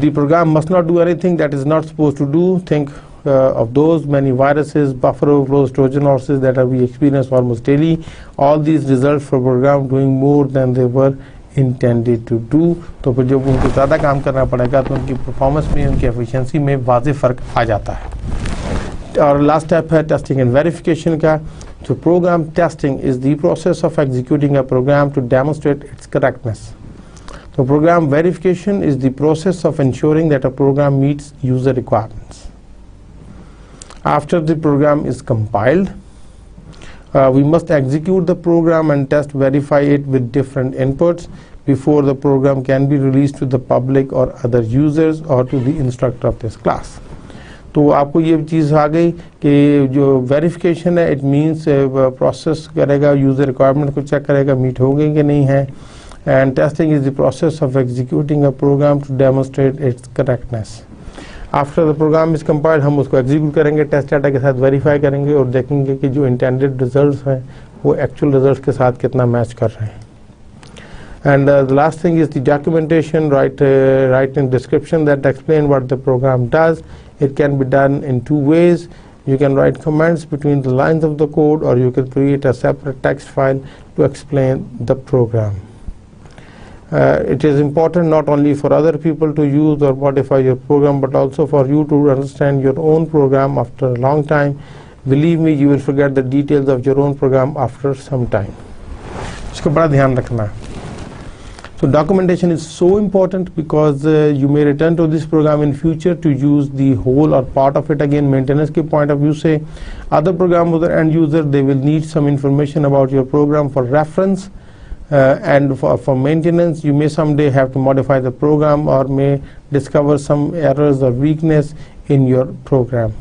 The program must not do anything that is not supposed to do. Think of those many viruses, buffer overflows, Trojan horses that we experience almost daily. All these result from program doing more than they were intended to do. तो फिर जब उनको ज़्यादा काम करना पड़ेगा तो उनकी परफॉर्मेंस में, उनकी एफिशिएंसी में वाज़ेह फ़र्क आ जाता है. और लास्ट स्टेप है टेस्टिंग एंड वेरिफिकेशन का. So program testing is the process of executing a program to demonstrate its correctness. So program verification is the process of ensuring that a program meets user requirements. After the program is compiled, we must execute the program and verify it with different inputs before the program can be released to the public or other users or to the instructor of this class. तो आपको ये चीज़ आ गई कि जो verification है it means process करेगा, user requirement को check करेगा मीट हो गई कि नहीं है. And testing is the process of executing a program to demonstrate its correctness. After the program is compiled हम उसको एग्जीक्यूट करेंगे, टेस्ट डाटा के साथ वेरीफाई करेंगे और देखेंगे कि जो इंटेंडेड रिजल्ट्स हैं वो एक्चुअल रिजल्ट्स के साथ कितना मैच कर रहे हैं. And the last thing is the documentation. Write in description that explain what the program does. It can be done in two ways. You can write comments between the lines of the code, or you can create a separate text file to explain the program. It is important not only for other people to use or modify your program, but also for you to understand your own program after a long time. Believe me, you will forget the details of your own program after some time. इसको बड़ा ध्यान रखना है. So documentation is so important because you may return to this program in future to use the whole or part of it again. Maintenance के point of view से other program user and user they will need some information about your program for reference and for maintenance. You may someday have to modify the program or may discover some errors or weakness in your program.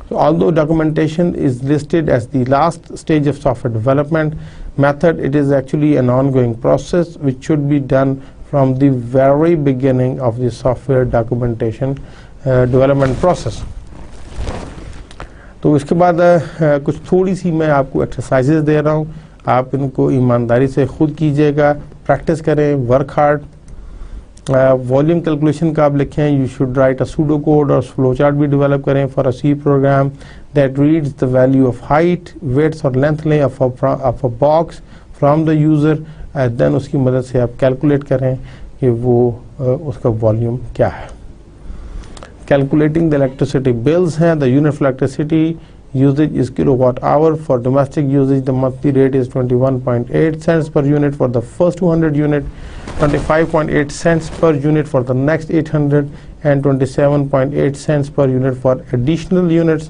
So although documentation is listed as the last stage of software development method, it is actually an ongoing process which should be done from the very beginning of the software documentation development process. तो इसके बाद कुछ थोड़ी सी मैं आपको exercises दे रहा हूँ, आप इनको ईमानदारी से खुद कीजिएगा, प्रैक्टिस करें, वर्क हार्ड. वॉल्यूम कैलकुलेशन का आप लिखें, you should write a pseudo code और फ्लो चार्ट भी डेवलप करें for a C program that reads the value of height, width और लेंथ ले of a box from the user. Then उसकी मदद से आप कैलकुलेट करें कि वो उसका वॉल्यूम क्या है. कैलकुलेटिंग द इलेक्ट्रिसिटी बिल्स हैं. The unit for electricity usage is kilowatt hour. For domestic usage the monthly rate is 21.8 cents per unit for the first 200 unit, 25.8 cents per unit for the next 800 and 27.8 cents per unit for additional units.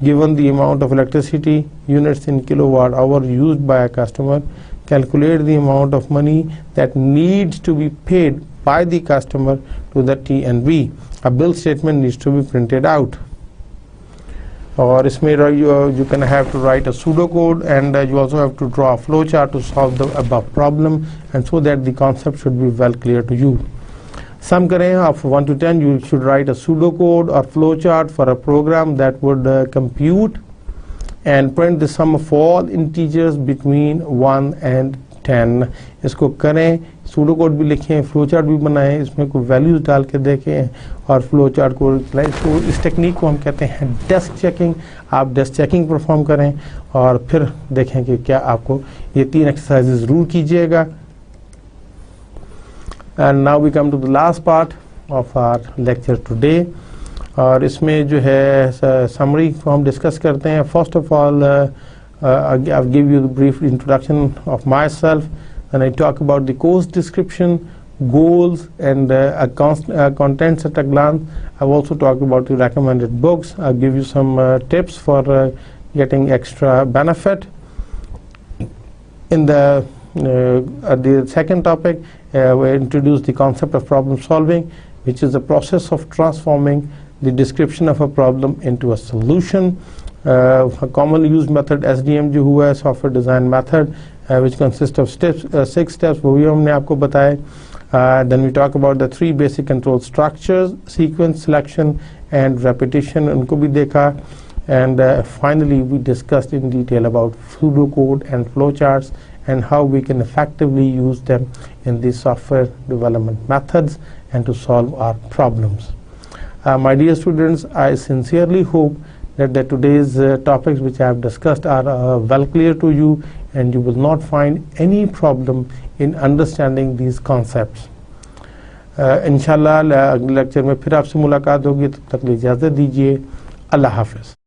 Given the amount of electricity units in kilowatt hour used by a customer, calculate the amount of money that needs to be paid by the customer to the TNB. A bill statement needs to be printed out. और इसमें you can have to write a pseudocode and you also have to draw a flow chart to solve the above problem, and so that the concept should be well clear to you. Sum करें of 1 to 10, you should write a pseudocode or flow chart for a program that would compute and print the sum of all integers between 1 and 10. इसको करें, pseudo code भी लिखें, flow chart भी बनाएं, इसमें कोई values डाल के देखें और फ्लो चार्ट को चलाएं. तो इस टेक्निक को हम कहते हैं डेस्क चेकिंग. आप डेस्क चेकिंग परफॉर्म करें और फिर देखें कि क्या आपको ये 3 एक्सरसाइजेज ज़रूर कीजिएगा. And now we come to the last part of our lecture today. और इसमें जो है समरी को हम डिस्कस करते हैं. First of all I'll give you the brief introduction of myself, and I talk about the course description, goals, and contents at a glance. I've also talked about the recommended books. I'll give you some tips for getting extra benefit. In the second topic, we introduce the concept of problem solving, which is the process of transforming the description of a problem into a solution. A commonly used method SDM जो हुआ है, software design method, which consists of 6 steps, वो भी हमने आपको बताए. Then we talk about the 3 basic control structures, sequence, selection and repetition, उनको भी देखा. And finally we discussed in detail about pseudocode and flowcharts and how we can effectively use them in the software development methods and to solve our problems. My dear students, I sincerely hope that today's topics which I have discussed are well clear to you, and you will not find any problem in understanding these concepts. इंशाल्लाह अगले lecture में फिर आपसे मुलाकात होगी, तब तक इजाज़त दीजिए। अल्लाह हाफ़िज़।